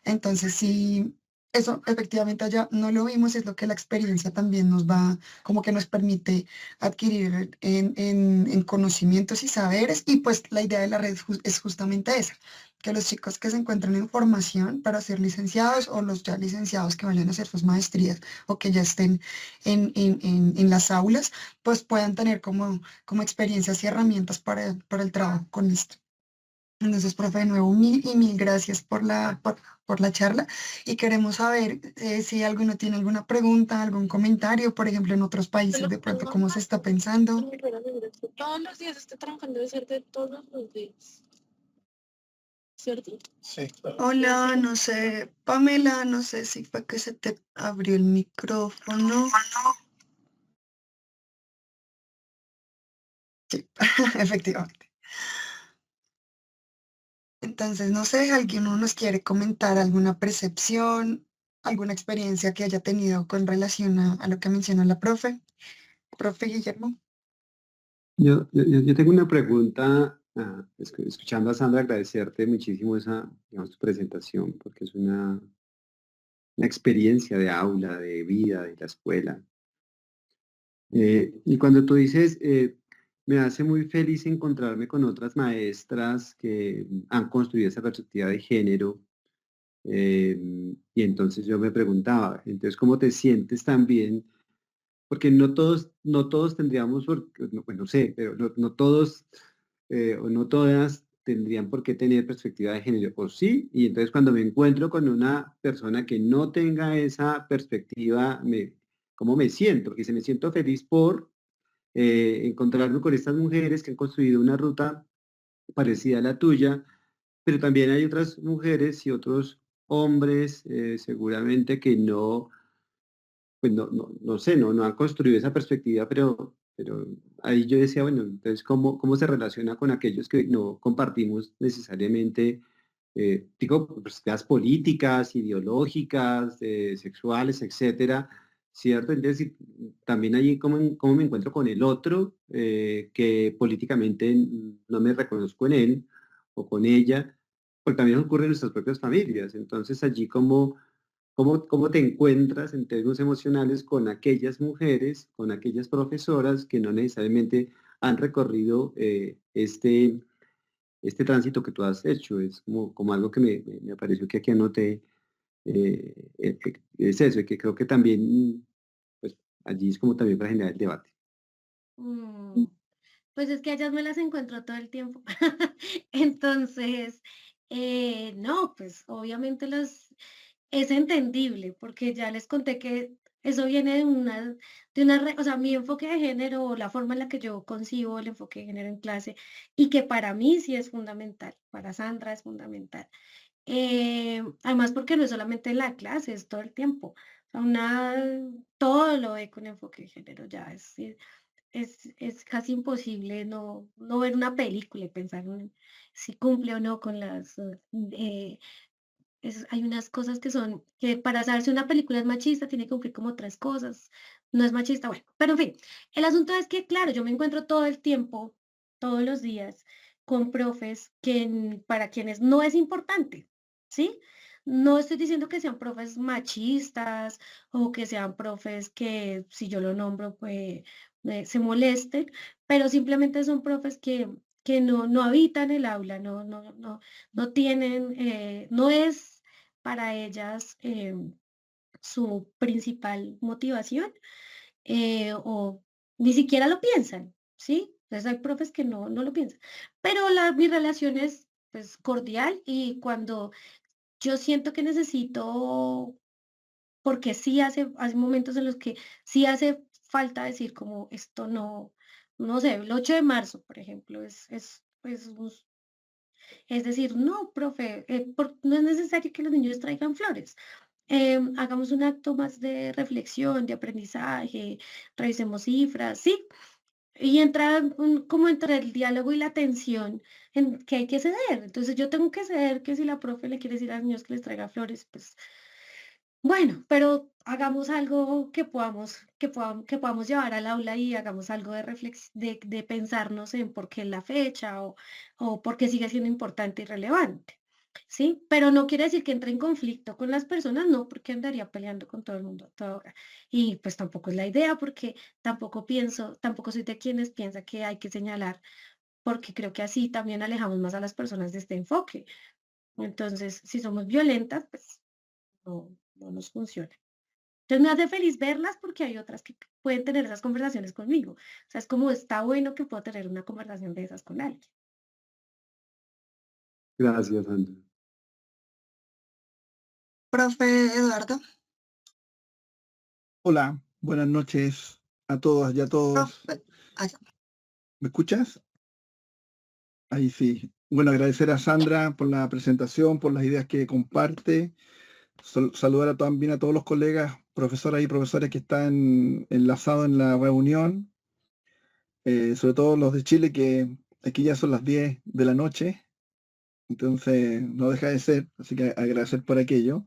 Entonces, sí, eso efectivamente allá no lo vimos, es lo que la experiencia también nos va, como que nos permite adquirir en conocimientos y saberes. Y pues la idea de la red es justamente esa, que los chicos que se encuentran en formación para ser licenciados o los ya licenciados que vayan a hacer sus maestrías o que ya estén en las aulas, pues puedan tener como experiencias y herramientas para el trabajo con esto. Entonces, profe, de nuevo, mil y mil gracias por la charla y queremos saber si alguno tiene alguna pregunta, algún comentario, por ejemplo, en otros países, de pronto, cómo se está pensando. Todos los días estoy trabajando, debe ser de todos los días, ¿cierto? Sí, claro. Hola, no sé, Pamela, no sé si fue que se te abrió el micrófono. Sí, efectivamente. Entonces, no sé, ¿alguno nos quiere comentar alguna percepción, alguna experiencia que haya tenido con relación a lo que mencionó la profe? Profe Guillermo. Yo tengo una pregunta, escuchando a Sandra, agradecerte muchísimo digamos, tu presentación, porque es una experiencia de aula, de vida, de la escuela. Y cuando tú dices, me hace muy feliz encontrarme con otras maestras que han construido esa perspectiva de género, y entonces yo me preguntaba, entonces, ¿cómo te sientes también? Porque no todos tendríamos, bueno, no sé, pero no todos o no todas tendrían por qué tener perspectiva de género, o sí, y entonces cuando me encuentro con una persona que no tenga esa perspectiva, cómo me siento, porque si me siento feliz por encontrarme con estas mujeres que han construido una ruta parecida a la tuya, pero también hay otras mujeres y otros hombres seguramente que no, pues no sé, no han construido esa perspectiva, pero ahí yo decía, bueno, entonces, ¿cómo se relaciona con aquellos que no compartimos necesariamente, digo, pues, las políticas, ideológicas, sexuales, etcétera, ¿cierto? Entonces, también ahí cómo me encuentro con el otro, que políticamente no me reconozco en él o con ella, porque también ocurre en nuestras propias familias. Entonces, allí cómo te encuentras en términos emocionales con aquellas mujeres, con aquellas profesoras que no necesariamente han recorrido este tránsito que tú has hecho. Es como algo que me pareció que aquí anoté. Es eso, y que creo que también, pues allí es como también para generar el debate. Mm, Pues es que a ellas me las encuentro todo el tiempo. Entonces, no, pues obviamente es entendible, porque ya les conté que eso viene o sea, mi enfoque de género, o la forma en la que yo concibo el enfoque de género en clase, y que para mí sí es fundamental, para Sandra es fundamental. Además, porque no es solamente en la clase, es todo el tiempo. O sea, todo lo ve con enfoque de género, ya es casi imposible no ver una película y pensar en si cumple o no con hay unas cosas que para saber si una película es machista tiene que cumplir como tres cosas. No es machista, bueno, pero en fin, el asunto es que, claro, yo me encuentro todo el tiempo, todos los días, con profes para quienes no es importante, ¿sí? No estoy diciendo que sean profes machistas o que sean profes que si yo lo nombro, pues se molesten, pero simplemente son profes que no habitan el aula, no tienen, no es para ellas su principal motivación, o ni siquiera lo piensan, ¿sí? Entonces hay profes que no lo piensan. Pero mi relación es pues cordial, y cuando yo siento que necesito, porque sí hay momentos en los que sí hace falta decir como esto no sé, el 8 de marzo, por ejemplo, es decir, no, profe, no es necesario que los niños traigan flores. Hagamos un acto más de reflexión, de aprendizaje, revisemos cifras, sí, y entra como entre el diálogo y la tensión en que hay que ceder. Entonces yo tengo que ceder que si la profe le quiere decir a los niños que les traiga flores, pues bueno, pero hagamos algo que podamos llevar al aula, y hagamos algo de pensarnos en por qué la fecha, o por qué sigue siendo importante y relevante, ¿sí? Pero no quiere decir que entre en conflicto con las personas, no, porque andaría peleando con todo el mundo a toda hora. Y pues tampoco es la idea, porque tampoco soy de quienes piensa que hay que señalar, porque creo que así también alejamos más a las personas de este enfoque. Entonces, si somos violentas, pues no nos funciona. Entonces me hace feliz verlas, porque hay otras que pueden tener esas conversaciones conmigo. O sea, es como está bueno que puedo tener una conversación de esas con alguien. Gracias, Sandra. Profe Eduardo, Hola, buenas noches a todas y a todos. profe, allá. ¿Me escuchas? Ahí sí. Bueno, agradecer a Sandra por la presentación, por las ideas que comparte. Saludar también a todos los colegas, profesoras y profesores que están enlazados en la reunión, sobre todo los de Chile, que aquí ya son las 10 de la noche, entonces no deja de ser, así que agradecer por aquello.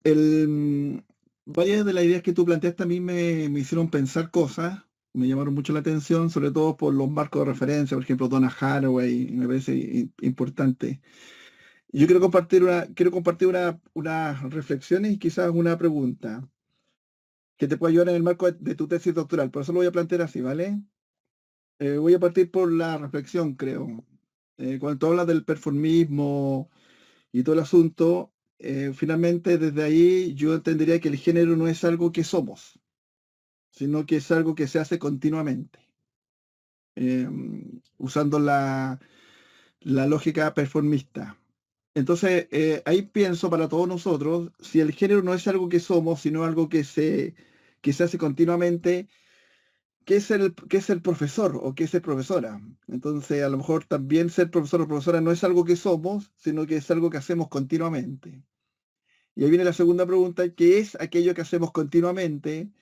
Varias de las ideas que tú planteaste a mí me hicieron pensar cosas, me llamaron mucho la atención, sobre todo por los marcos de referencia, por ejemplo, Donna Haraway, me parece importante. Yo quiero compartir unas reflexiones y quizás una pregunta que te pueda ayudar en el marco de tu tesis doctoral. Por eso lo voy a plantear así, ¿vale? Voy a partir por la reflexión, creo. Cuando tú hablas del performismo y todo el asunto, finalmente desde ahí yo entendería que el género no es algo que somos, sino que es algo que se hace continuamente, eh, usando la lógica performista. Entonces, ahí pienso para todos nosotros, si el género no es algo que somos, sino algo que se hace continuamente, qué es el profesor o qué es ser profesora. Entonces, a lo mejor también ser profesor o profesora no es algo que somos, sino que es algo que hacemos continuamente. Y ahí viene la segunda pregunta, ¿qué es aquello que hacemos continuamente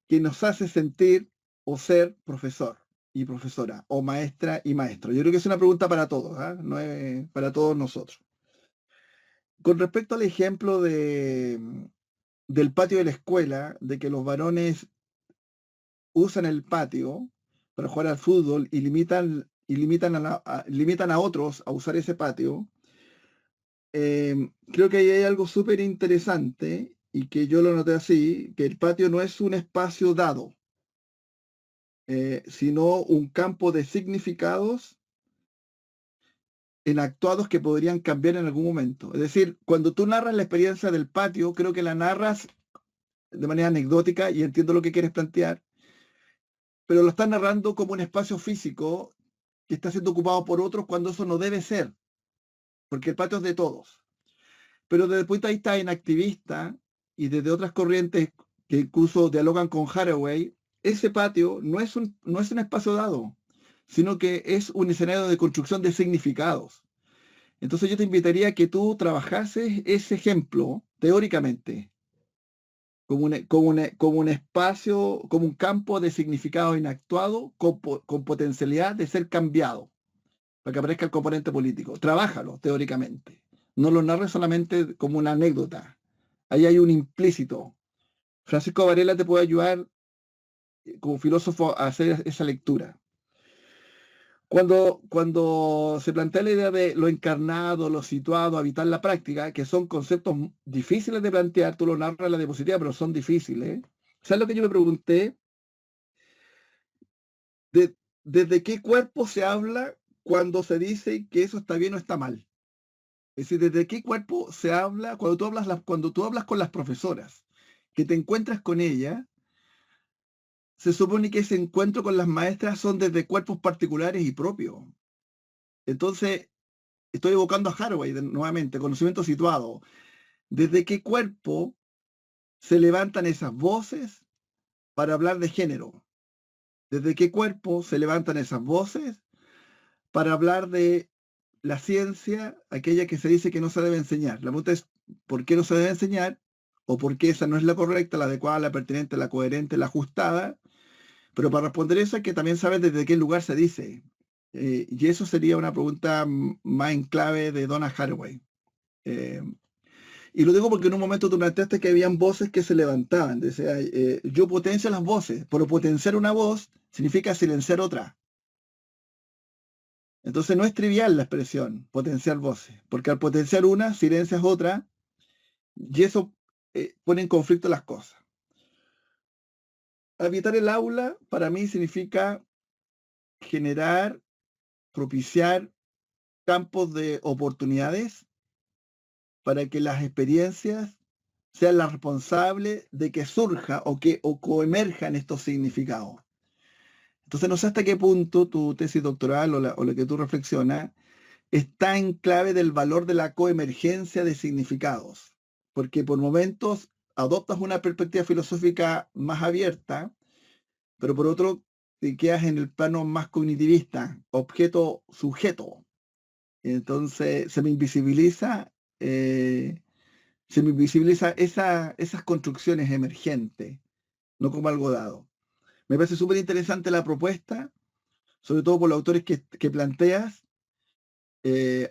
que nos hace sentir o ser profesor y profesora, o maestra y maestro? Yo creo que es una pregunta para todos, ¿ah? No es para todos nosotros. Con respecto al ejemplo del patio de la escuela, de que los varones usan el patio para jugar al fútbol y limitan a otros a usar ese patio, creo que ahí hay algo súper interesante y que yo lo noté así, que el patio no es un espacio dado, sino un campo de significados enactuados que podrían cambiar en algún momento. Es decir, cuando tú narras la experiencia del patio, creo que la narras de manera anecdótica y entiendo lo que quieres plantear, pero lo estás narrando como un espacio físico que está siendo ocupado por otros cuando eso no debe ser, porque el patio es de todos. Pero desde el punto de vista activista y desde otras corrientes que incluso dialogan con Haraway, ese patio no es un espacio dado, sino que es un escenario de construcción de significados. Entonces yo te invitaría a que tú trabajases ese ejemplo teóricamente como un espacio, como un campo de significado inactuado con potencialidad de ser cambiado para que aparezca el componente político. Trabájalo teóricamente. No lo narres solamente como una anécdota. Ahí hay un implícito. Francisco Varela te puede ayudar como filósofo a hacer esa lectura. Cuando se plantea la idea de lo encarnado, lo situado, habitar la práctica, que son conceptos difíciles de plantear, tú lo narras en la diapositiva, pero son difíciles. ¿Sabes lo que yo me pregunté? ¿Desde qué cuerpo se habla cuando se dice que eso está bien o está mal? Es decir, ¿desde qué cuerpo se habla cuando tú hablas con las profesoras, que te encuentras con ellas? Se supone que ese encuentro con las maestras son desde cuerpos particulares y propios. Entonces, estoy evocando a Haraway nuevamente, conocimiento situado. ¿Desde qué cuerpo se levantan esas voces para hablar de género? ¿Desde qué cuerpo se levantan esas voces para hablar de la ciencia, aquella que se dice que no se debe enseñar? La pregunta es, ¿por qué no se debe enseñar? ¿O por qué esa no es la correcta, la adecuada, la pertinente, la coherente, la ajustada? Pero para responder eso hay que también saber desde qué lugar se dice. Y eso sería una pregunta más en clave de Donna Haraway. Eh, y lo digo porque en un momento tú planteaste que habían voces que se levantaban. Decía, yo potencio las voces, pero potenciar una voz significa silenciar otra. Entonces no es trivial la expresión, potenciar voces, porque al potenciar una, silencias otra, y eso pone en conflicto las cosas. Habitar el aula para mí significa generar, propiciar campos de oportunidades para que las experiencias sean las responsables de que surja o coemerjan estos significados. Entonces no sé hasta qué punto tu tesis doctoral o la que tú reflexionas está en clave del valor de la coemergencia de significados, porque por momentos adoptas una perspectiva filosófica más abierta, pero por otro te quedas en el plano más cognitivista, objeto-sujeto. Entonces se me invisibiliza esas construcciones emergentes, no como algo dado. Me parece súper interesante la propuesta, sobre todo por los autores que planteas.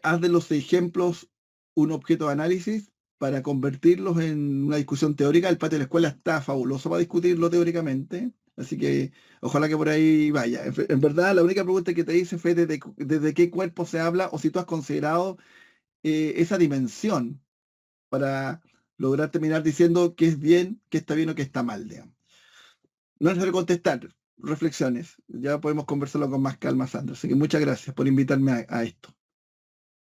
Haz de los ejemplos un objeto de análisis para convertirlos en una discusión teórica. El patio de la escuela está fabuloso para discutirlo teóricamente, así que ojalá que por ahí vaya. En verdad, la única pregunta que te hice fue desde qué cuerpo se habla o si tú has considerado esa dimensión para lograr terminar diciendo que es bien, que está bien o que está mal, digamos. No es necesario contestar, reflexiones. Ya podemos conversarlo con más calma, Sandra. Así que muchas gracias por invitarme a esto.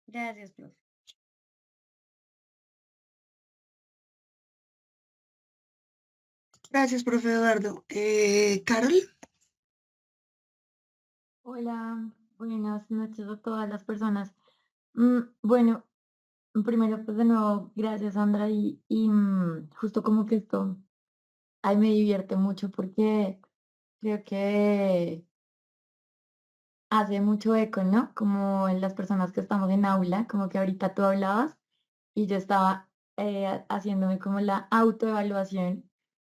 Gracias, profe. Gracias, profe Eduardo. Carol. Hola, buenas noches a todas las personas. Bueno, primero, pues de nuevo, gracias Sandra y justo como que esto ay, me divierte mucho porque creo que hace mucho eco, ¿no? Como en las personas que estamos en aula, como que ahorita tú hablabas y yo estaba haciéndome como la autoevaluación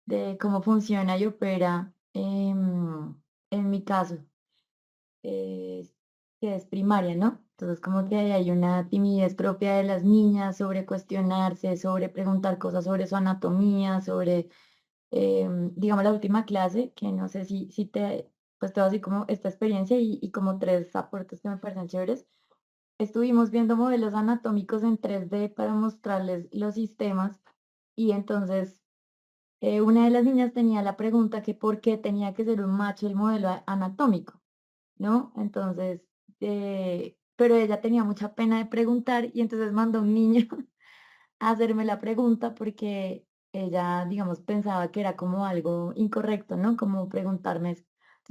de cómo funciona y opera en mi caso, eh, que es primaria, ¿no? Entonces como que ahí hay una timidez propia de las niñas sobre cuestionarse, sobre preguntar cosas sobre su anatomía, sobre digamos, la última clase, que no sé si te, pues te doy así como esta experiencia y como tres aportes que me parecen chéveres. Estuvimos viendo modelos anatómicos en 3D para mostrarles los sistemas y entonces una de las niñas tenía la pregunta que por qué tenía que ser un macho el modelo anatómico, ¿no? Entonces, pero ella tenía mucha pena de preguntar y entonces mandó un niño a hacerme la pregunta porque ella, digamos, pensaba que era como algo incorrecto, ¿no? Como preguntarme eso.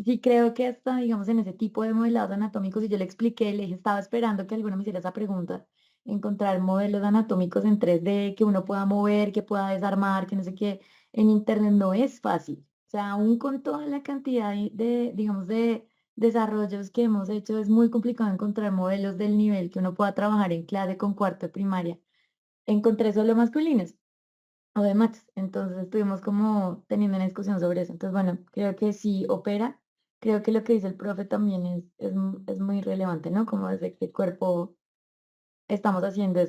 Sí, creo que hasta, digamos, en ese tipo de modelados anatómicos, y yo le expliqué, le dije, estaba esperando que alguno me hiciera esa pregunta, encontrar modelos anatómicos en 3D que uno pueda mover, que pueda desarmar, que no sé qué, en internet no es fácil. O sea, aún con toda la cantidad digamos, de desarrollos que hemos hecho, es muy complicado encontrar modelos del nivel que uno pueda trabajar en clase con cuarto de primaria. Encontré solo masculinos o de machos. Entonces estuvimos como teniendo una discusión sobre eso. Entonces, bueno, creo que sí opera. Creo que lo que dice el profe también es muy relevante, ¿no? Como desde qué cuerpo estamos haciendo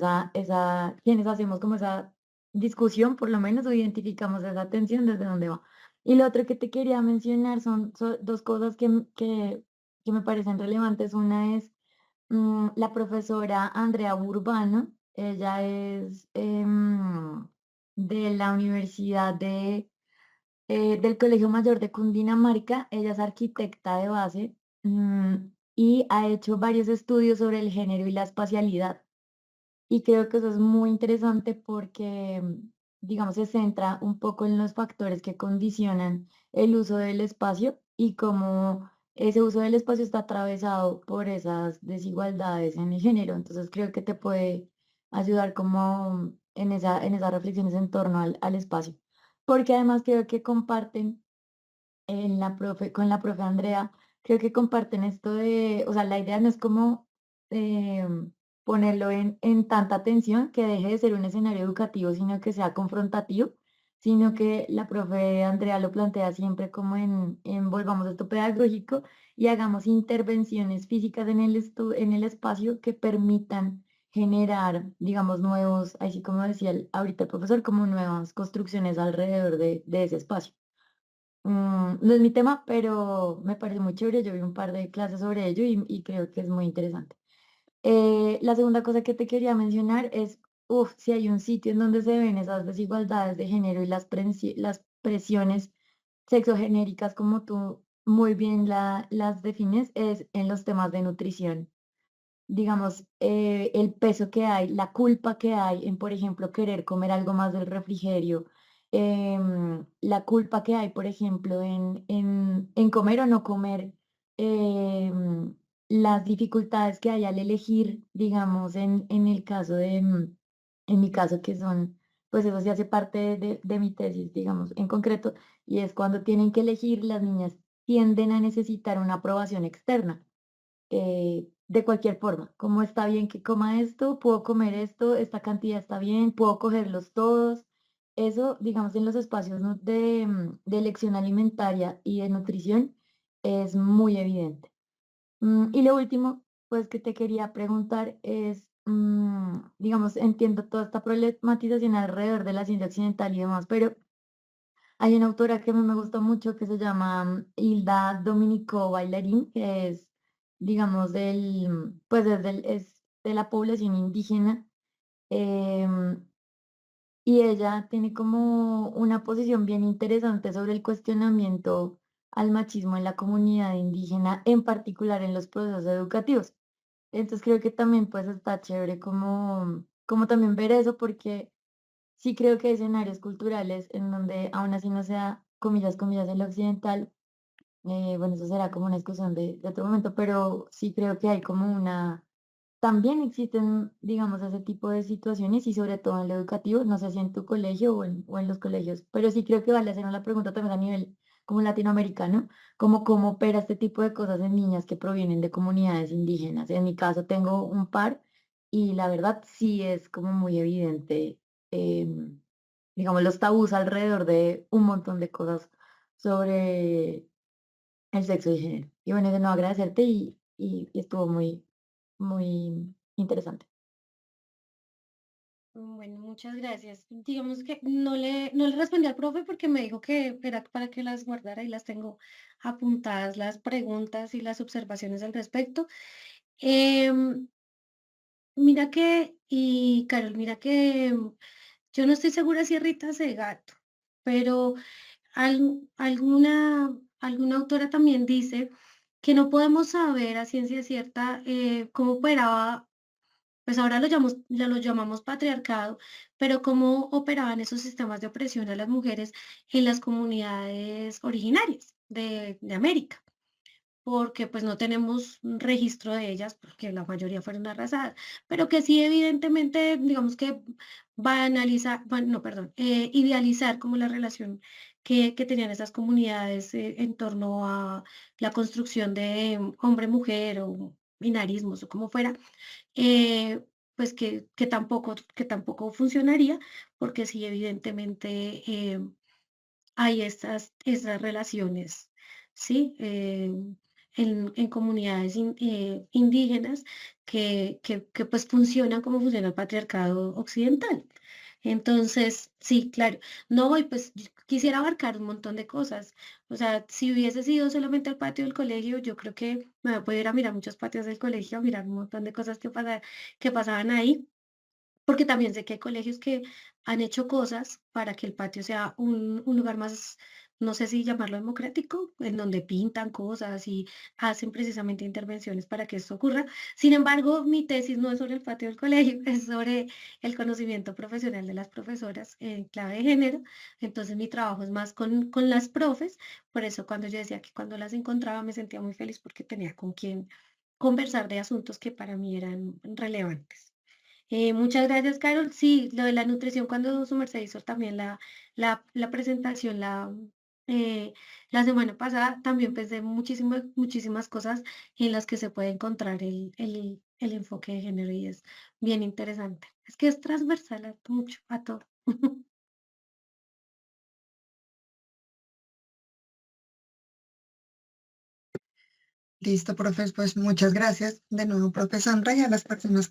quienes hacemos como esa discusión, por lo menos, o identificamos esa tensión desde dónde va. Y lo otro que te quería mencionar son dos cosas que me parecen relevantes. Una es la profesora Andrea Burbano. Ella es de la Universidad del Colegio Mayor de Cundinamarca. Ella es arquitecta de base, mm, y ha hecho varios estudios sobre el género y la espacialidad. Y creo que eso es muy interesante porque, digamos, se centra un poco en los factores que condicionan el uso del espacio y cómo ese uso del espacio está atravesado por esas desigualdades en el género. Entonces creo que te puede ayudar como en esas reflexiones en torno al espacio. Porque además creo que comparten con la profe Andrea, creo que comparten esto o sea, la idea no es como eh, ponerlo en tanta tensión que deje de ser un escenario educativo, sino que sea confrontativo, sino que la profe Andrea lo plantea siempre como en volvamos a esto pedagógico y hagamos intervenciones físicas en el espacio que permitan generar, digamos, nuevos, así como decía ahorita el profesor, como nuevas construcciones alrededor de ese espacio. No es mi tema, pero me parece muy chévere. Yo vi un par de clases sobre ello y creo que es muy interesante. La segunda cosa que te quería mencionar es, si hay un sitio en donde se ven esas desigualdades de género y las presiones sexogenéricas, como tú muy bien las defines, es en los temas de nutrición. Digamos, el peso que hay, la culpa que hay en, por ejemplo, querer comer algo más del refrigerio, la culpa que hay, por ejemplo, en comer o no comer, las dificultades que hay al elegir, digamos, en el caso en mi caso, que son, pues eso sí hace parte de mi tesis, digamos, en concreto, y es cuando tienen que elegir, las niñas tienden a necesitar una aprobación externa de cualquier forma, como está bien que coma esto, puedo comer esto, esta cantidad está bien, puedo cogerlos todos. Eso, digamos, en los espacios, ¿no? de elección alimentaria y de nutrición es muy evidente. Y lo último, pues, que te quería preguntar es, digamos, entiendo toda esta problematización alrededor de la ciencia occidental y demás, pero hay una autora que a mí me gusta mucho que se llama Hilda Dominico Bailarín, que es, digamos, pues es de la población indígena, em, y ella tiene como una posición bien interesante sobre el cuestionamiento al machismo en la comunidad indígena, en particular en los procesos educativos. Entonces creo que también pues está chévere como también ver eso, porque sí creo que hay escenarios culturales en donde aún así no sea, comillas, comillas, el occidental. Bueno, eso será como una discusión de otro momento, pero sí creo que hay como también existen, digamos, ese tipo de situaciones y sobre todo en lo educativo, no sé si en tu colegio o en los colegios, pero sí creo que vale hacer una pregunta también a nivel como latinoamericano, como cómo opera este tipo de cosas en niñas que provienen de comunidades indígenas. En mi caso tengo un par y la verdad sí es como muy evidente, digamos, los tabús alrededor de un montón de cosas sobre el sexo y género. Y bueno, de nuevo agradecerte y estuvo muy, muy interesante. Bueno, muchas gracias. Digamos que no le respondí al profe porque me dijo que era para que las guardara y las tengo apuntadas las preguntas y las observaciones al respecto. Em, Mira que, y Carol, mira que yo no estoy segura si es Rita Segato, pero alguna autora también dice que no podemos saber a ciencia cierta cómo operaba, pues ahora ya lo llamamos patriarcado, pero cómo operaban esos sistemas de opresión a las mujeres en las comunidades originarias de América porque pues no tenemos un registro de ellas, porque la mayoría fueron arrasadas, pero que sí evidentemente, digamos que banalizar, bueno, no, perdón, idealizar como la relación que tenían esas comunidades en torno a la construcción de hombre-mujer o binarismos o como fuera, eh, pues que tampoco funcionaría, porque sí evidentemente hay esas relaciones, ¿sí? En comunidades indígenas que pues funcionan como funciona el patriarcado occidental. Entonces, sí, claro, no, y pues yo quisiera abarcar un montón de cosas. O sea, si hubiese sido solamente el patio del colegio, yo creo que me voy a poder ir a mirar muchos patios del colegio, a mirar un montón de cosas que pasaban ahí. Porque también sé que hay colegios que han hecho cosas para que el patio sea un lugar más, no sé si llamarlo democrático, en donde pintan cosas y hacen precisamente intervenciones para que esto ocurra. Sin embargo, mi tesis no es sobre el patio del colegio, es sobre el conocimiento profesional de las profesoras en clave de género. Entonces, mi trabajo es más con las profes. Por eso, cuando yo decía que cuando las encontraba me sentía muy feliz porque tenía con quien conversar de asuntos que para mí eran relevantes. Muchas gracias, Carol. Sí, lo de la nutrición, cuando su merced hizo también la presentación eh, la semana pasada, también pensé muchísimas cosas en las que se puede encontrar el enfoque de género y es bien interesante. Es que es transversal mucho a todo. Listo, profes, pues muchas gracias de nuevo, profe Sandra, y a las personas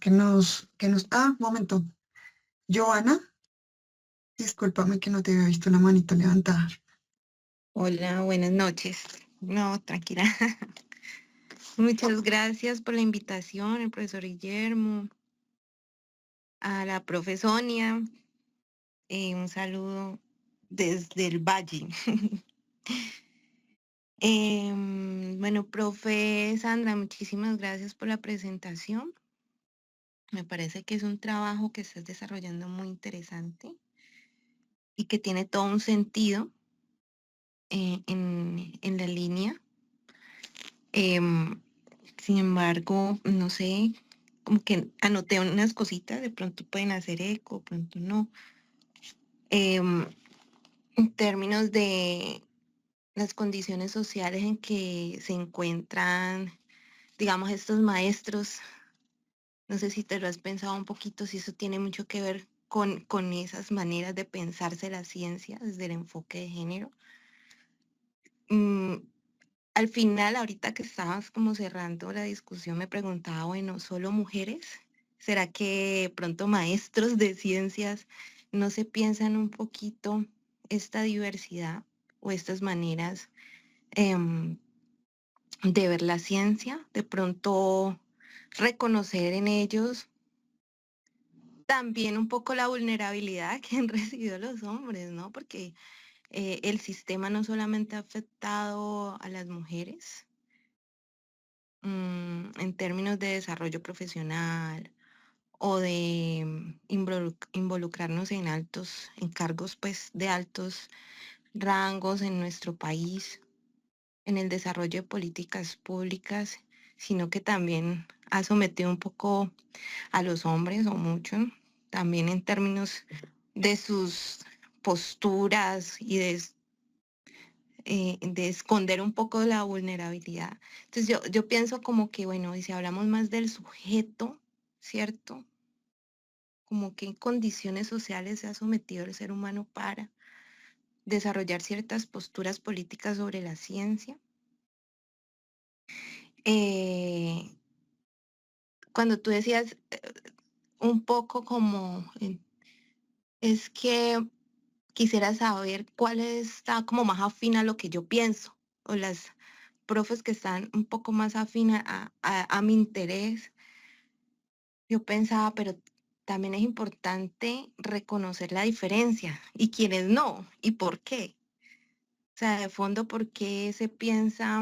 momento. Joana, discúlpame que no te había visto la manito levantada. Hola, buenas noches. No, tranquila. Muchas gracias por la invitación, el profesor Guillermo, a la profe Sonia. Un saludo desde el Valle. Bueno, profe Sandra, muchísimas gracias por la presentación. Me parece que es un trabajo que estás desarrollando muy interesante y que tiene todo un sentido en la línea. Sin embargo, no sé, como que anoté unas cositas, de pronto pueden hacer eco, de pronto no. En términos de las condiciones sociales en que se encuentran, digamos, estos maestros, no sé si te lo has pensado un poquito, si eso tiene mucho que ver con esas maneras de pensarse la ciencia desde el enfoque de género. Al final, ahorita que estabas como cerrando la discusión, me preguntaba, bueno, ¿solo mujeres? ¿Será que pronto maestros de ciencias no se piensan un poquito esta diversidad o estas maneras de ver la ciencia? De pronto reconocer en ellos también un poco la vulnerabilidad que han recibido los hombres, ¿no? Porque el sistema no solamente ha afectado a las mujeres, en términos de desarrollo profesional o de involucrarnos en cargos pues de altos rangos en nuestro país, en el desarrollo de políticas públicas, sino que también ha sometido un poco a los hombres, o mucho, también en términos de sus posturas y de esconder un poco la vulnerabilidad. Entonces yo pienso como que, bueno, y si hablamos más del sujeto, ¿cierto? Como que en condiciones sociales se ha sometido el ser humano para desarrollar ciertas posturas políticas sobre la ciencia. Cuando tú decías un poco como, es que quisiera saber cuál está como más afín a lo que yo pienso, o las profes que están un poco más afín a mi interés. Yo pensaba, pero también es importante reconocer la diferencia y quienes no, y por qué. O sea, de fondo, ¿por qué se piensa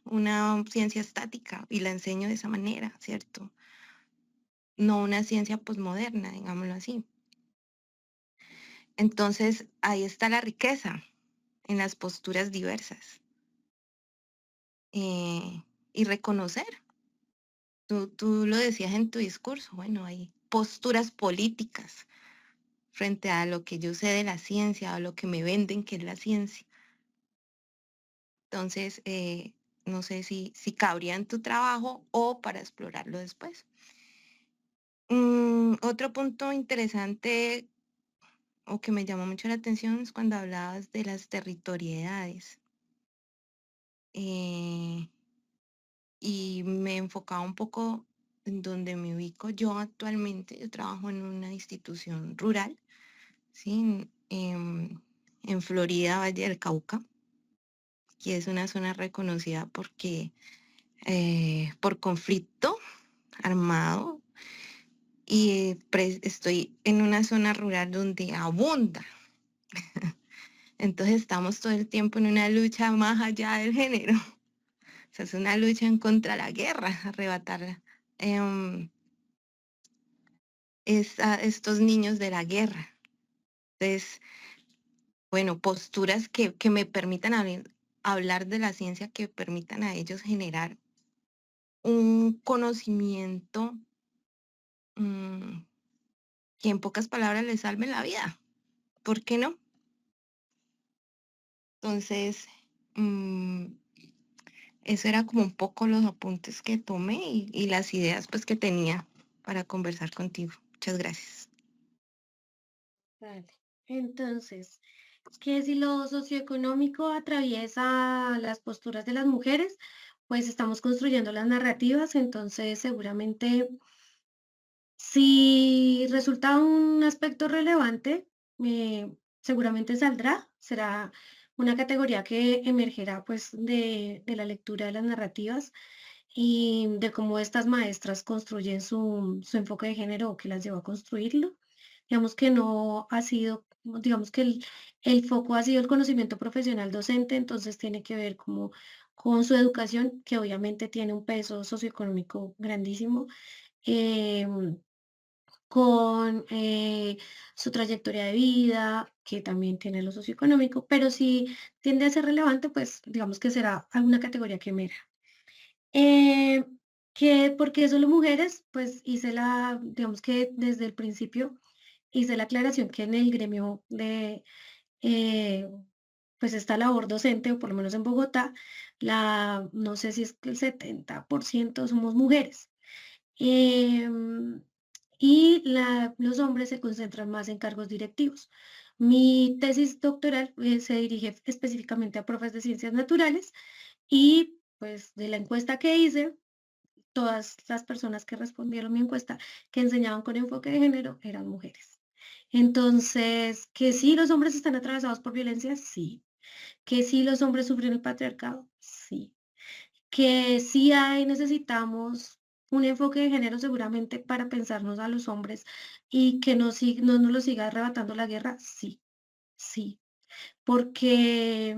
una ciencia estática? Y la enseño de esa manera, ¿cierto? No una ciencia posmoderna, digámoslo así. Entonces, ahí está la riqueza en las posturas diversas. Y reconocer, tú lo decías en tu discurso, bueno, hay posturas políticas frente a lo que yo sé de la ciencia, a lo que me venden que es la ciencia. Entonces, no sé si cabría en tu trabajo o para explorarlo después. Otro punto interesante o que me llamó mucho la atención es cuando hablabas de las territorialidades. Y me enfocaba un poco en donde me ubico yo actualmente. Yo trabajo en una institución rural, ¿sí? En Florida, Valle del Cauca, que es una zona reconocida porque por conflicto armado, y estoy en una zona rural donde abunda. Entonces estamos todo el tiempo en una lucha más allá del género. O sea, es una lucha en contra de la guerra, arrebatar estos niños de la guerra. Entonces, bueno, posturas que me permitan hablar de la ciencia, que permitan a ellos generar un conocimiento que en pocas palabras les salve la vida. ¿Por qué no? Entonces, eso era como un poco los apuntes que tomé y las ideas pues que tenía para conversar contigo. Muchas gracias. Vale. Entonces, que si lo socioeconómico atraviesa las posturas de las mujeres, pues estamos construyendo las narrativas, entonces seguramente si resulta un aspecto relevante, seguramente saldrá, será una categoría que emergerá pues de la lectura de las narrativas y de cómo estas maestras construyen su enfoque de género o que las llevó a construirlo. Digamos que no ha sido, digamos que el foco ha sido el conocimiento profesional docente, entonces tiene que ver como con su educación, que obviamente tiene un peso socioeconómico grandísimo, em, con su trayectoria de vida, que también tiene lo socioeconómico, pero si tiende a ser relevante, pues digamos que será alguna categoría que emerja. Eh, que porque solo mujeres, pues digamos que desde el principio hice la aclaración que en el gremio eh, pues esta labor docente, o por lo menos en Bogotá, no sé si es que el 70% somos mujeres. Em, y los hombres se concentran más en cargos directivos. Mi tesis doctoral se dirige específicamente a profes de ciencias naturales y pues de la encuesta que hice, todas las personas que respondieron mi encuesta que enseñaban con enfoque de género eran mujeres. Entonces, que sí los hombres están atravesados por violencia, sí. Que sí los hombres sufren el patriarcado, sí. Que sí necesitamos un enfoque de género seguramente para pensarnos a los hombres y que no nos lo siga arrebatando la guerra, sí, sí. Porque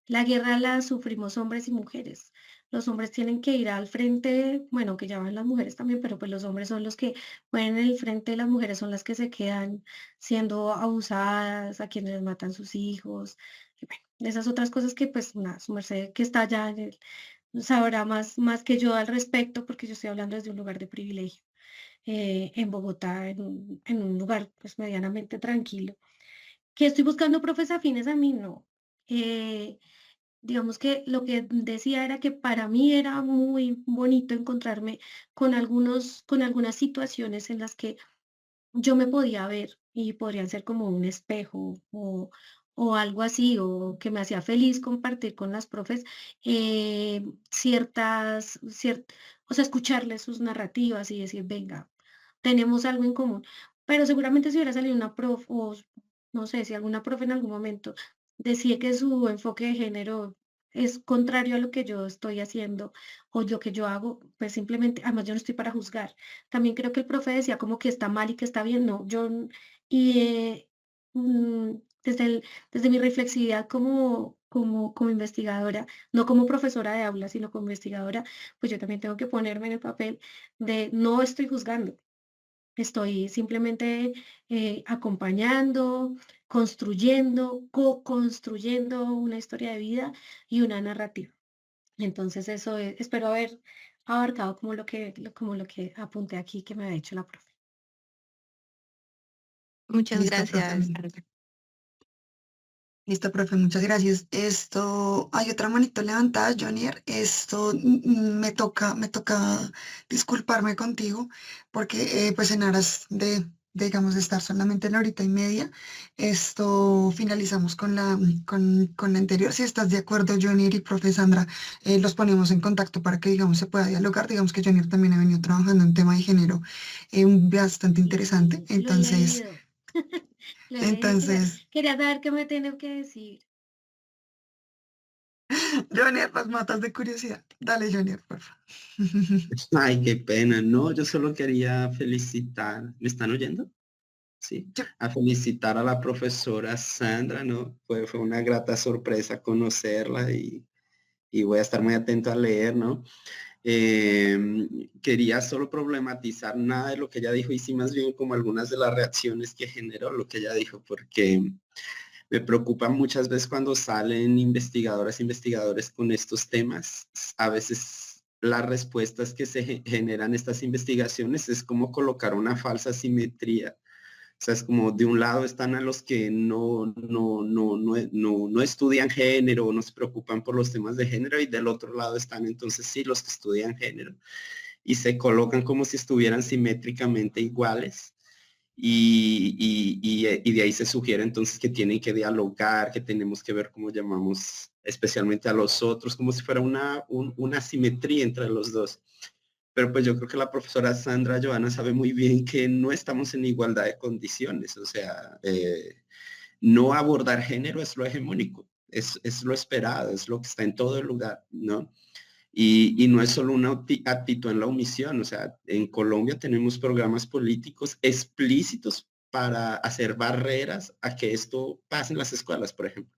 la guerra la sufrimos hombres y mujeres. Los hombres tienen que ir al frente, bueno, que ya van las mujeres también, pero pues los hombres son los que mueren en el frente, las mujeres son las que se quedan siendo abusadas, a quienes les matan sus hijos, y bueno, de esas otras cosas que pues nada, su merced que está allá sabrá más que yo al respecto, porque yo estoy hablando desde un lugar de privilegio, en Bogotá, en un lugar pues medianamente tranquilo. ¿Que estoy buscando profes afines a mí? No. Eh, digamos que lo que decía era que para mí era muy bonito encontrarme con algunas situaciones en las que yo me podía ver y podrían ser como un espejo o algo así, o que me hacía feliz compartir con las profes o sea, escucharles sus narrativas y decir, venga, tenemos algo en común. Pero seguramente si hubiera salido una prof, o no sé, si alguna profe en algún momento decía que su enfoque de género es contrario a lo que yo estoy haciendo o lo que yo hago, pues simplemente, además yo no estoy para juzgar. También creo que el profe decía como que está mal y que está bien, no, y mm, desde desde mi reflexividad como investigadora, no como profesora de aula, sino como investigadora, pues yo también tengo que ponerme en el papel de no estoy juzgando, estoy simplemente acompañando, construyendo, co-construyendo una historia de vida y una narrativa. Entonces espero haber abarcado como lo que apunté aquí que me ha hecho la profe. Muchas Listo, profe. gracias, Sandra. Listo, profe, muchas gracias. Esto, hay otra manito levantada, Jonier. Esto me toca disculparme contigo porque pues en aras digamos, de estar solamente la horita y media, esto finalizamos con la anterior. Si estás de acuerdo, Jonier y profe Sandra, los ponemos en contacto para que, digamos, se pueda dialogar. Digamos que Jonier también ha venido trabajando en tema de género bastante interesante. Lo he Entonces, leído, lo he leído. entonces... Quería saber qué me tiene que decir. Jonier, las matas de curiosidad. Dale, Jonier, por favor. Ay, qué pena. No, yo solo quería felicitar. ¿Me están oyendo? Sí. Yo- A felicitar a la profesora Sandra, ¿no? Fue una grata sorpresa conocerla y voy a estar muy atento a leer, ¿no? Quería solo problematizar nada de lo que ella dijo y sí más bien como algunas de las reacciones que generó lo que ella dijo, porque me preocupa muchas veces cuando salen investigadoras, investigadores con estos temas. A veces las respuestas que se generan estas investigaciones es como colocar una falsa simetría. O sea, es como de un lado están a los que no estudian género, no se preocupan por los temas de género, y del otro lado están entonces sí los que estudian género y se colocan como si estuvieran simétricamente iguales. Y de ahí se sugiere entonces que tienen que dialogar, que tenemos que ver cómo llamamos especialmente a los otros, como si fuera una simetría entre los dos. Pero pues yo creo que la profesora Sandra Joana sabe muy bien que no estamos en igualdad de condiciones, o sea, no abordar género es lo hegemónico, es lo esperado, es lo que está en todo el lugar, ¿no? Y no es solo una actitud en la omisión, o sea, en Colombia tenemos programas políticos explícitos para hacer barreras a que esto pase en las escuelas, por ejemplo.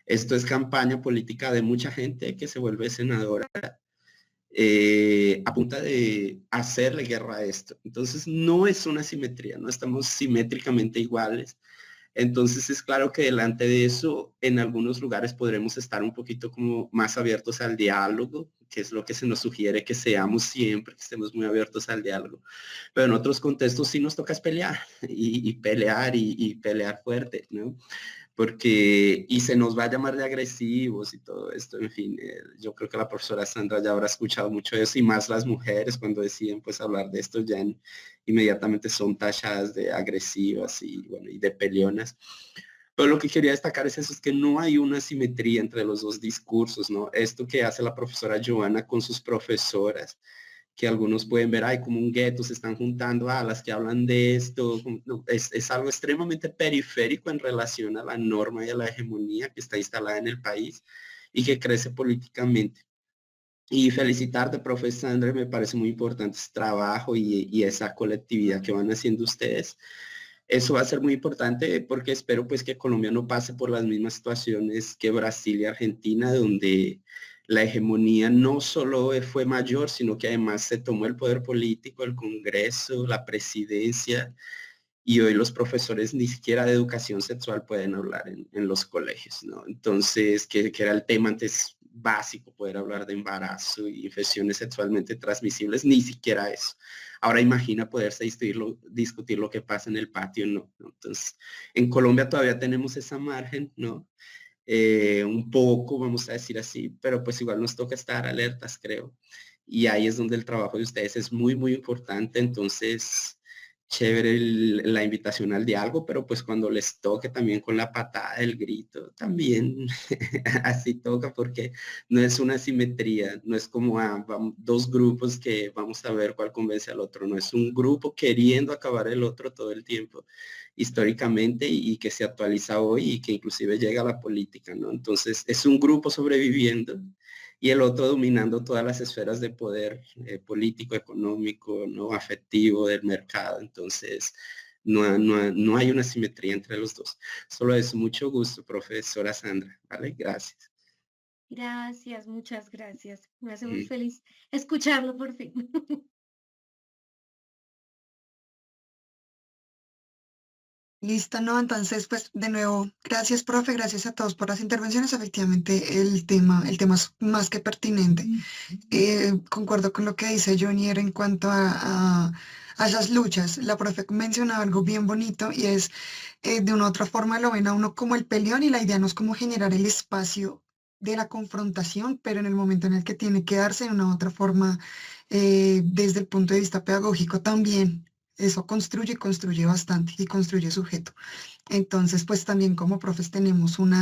Esto es campaña política de mucha gente que se vuelve senadora a punta de hacerle guerra a esto. Entonces no es una simetría, no estamos simétricamente iguales. Entonces es claro que delante de eso, en algunos lugares podremos estar un poquito como más abiertos al diálogo, que es lo que se nos sugiere que seamos siempre, que estemos muy abiertos al diálogo. Pero en otros contextos sí nos toca pelear y pelear y pelear fuerte, ¿no? Porque, y se nos va a llamar de agresivos y todo esto, en fin, yo creo que la profesora Sandra ya habrá escuchado mucho de eso, y más las mujeres cuando deciden pues hablar de esto ya inmediatamente son tachadas de agresivas y bueno, y de peleonas. Pero lo que quería destacar es eso, es que no hay una simetría entre los dos discursos, ¿no? Esto que hace la profesora Joana con sus profesoras, que algunos pueden ver, hay como un gueto, se están juntando a las que hablan de esto. No, es algo extremadamente periférico en relación a la norma y a la hegemonía que está instalada en el país y que crece políticamente. Y felicitarte, profe Sandra, me parece muy importante ese trabajo y esa colectividad que van haciendo ustedes. Eso va a ser muy importante porque espero pues que Colombia no pase por las mismas situaciones que Brasil y Argentina, donde la hegemonía no solo fue mayor, sino que además se tomó el poder político, el Congreso, la presidencia, y hoy los profesores ni siquiera de educación sexual pueden hablar en los colegios, ¿no? Entonces, que era el tema antes básico poder hablar de embarazo y infecciones sexualmente transmisibles, ni siquiera eso. Ahora imagina poderse discutir lo que pasa en el patio, ¿no? Entonces, en Colombia todavía tenemos esa margen, ¿no? Un poco, vamos a decir así, pero pues igual nos toca estar alertas, creo. Y ahí es donde el trabajo de ustedes es muy, muy importante. Entonces, chévere la invitación al diálogo, pero pues cuando les toque también con la patada, el grito, también así toca, porque no es una simetría, no es como dos grupos que vamos a ver cuál convence al otro, no es un grupo queriendo acabar el otro todo el tiempo históricamente y que se actualiza hoy y que inclusive llega a la política, ¿no? Entonces es un grupo sobreviviendo y el otro dominando todas las esferas de poder político, económico, no afectivo del mercado. Entonces no hay una simetría entre los dos. Solo es mucho gusto, profesora Sandra. ¿Vale? Gracias. Gracias, muchas gracias. Me hace muy feliz escucharlo por fin. Listo, ¿no? Entonces, pues de nuevo, gracias, profe, gracias a todos por las intervenciones. Efectivamente, el tema es más que pertinente. Concuerdo con lo que dice Jonier en cuanto a esas luchas. La profe mencionaba algo bien bonito y es, de una u otra forma lo ven a uno como el peleón y la idea no es como generar el espacio de la confrontación, pero en el momento en el que tiene que darse de una u otra forma, desde el punto de vista pedagógico también. Eso construye bastante y construye sujeto. Entonces, pues también como profes tenemos un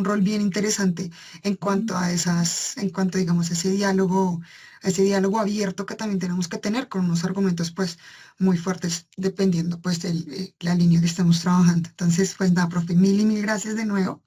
rol bien interesante en cuanto a digamos, a ese diálogo abierto que también tenemos que tener con unos argumentos, pues, muy fuertes, dependiendo, pues, de la línea que estemos trabajando. Entonces, pues nada, profe, mil y mil gracias de nuevo.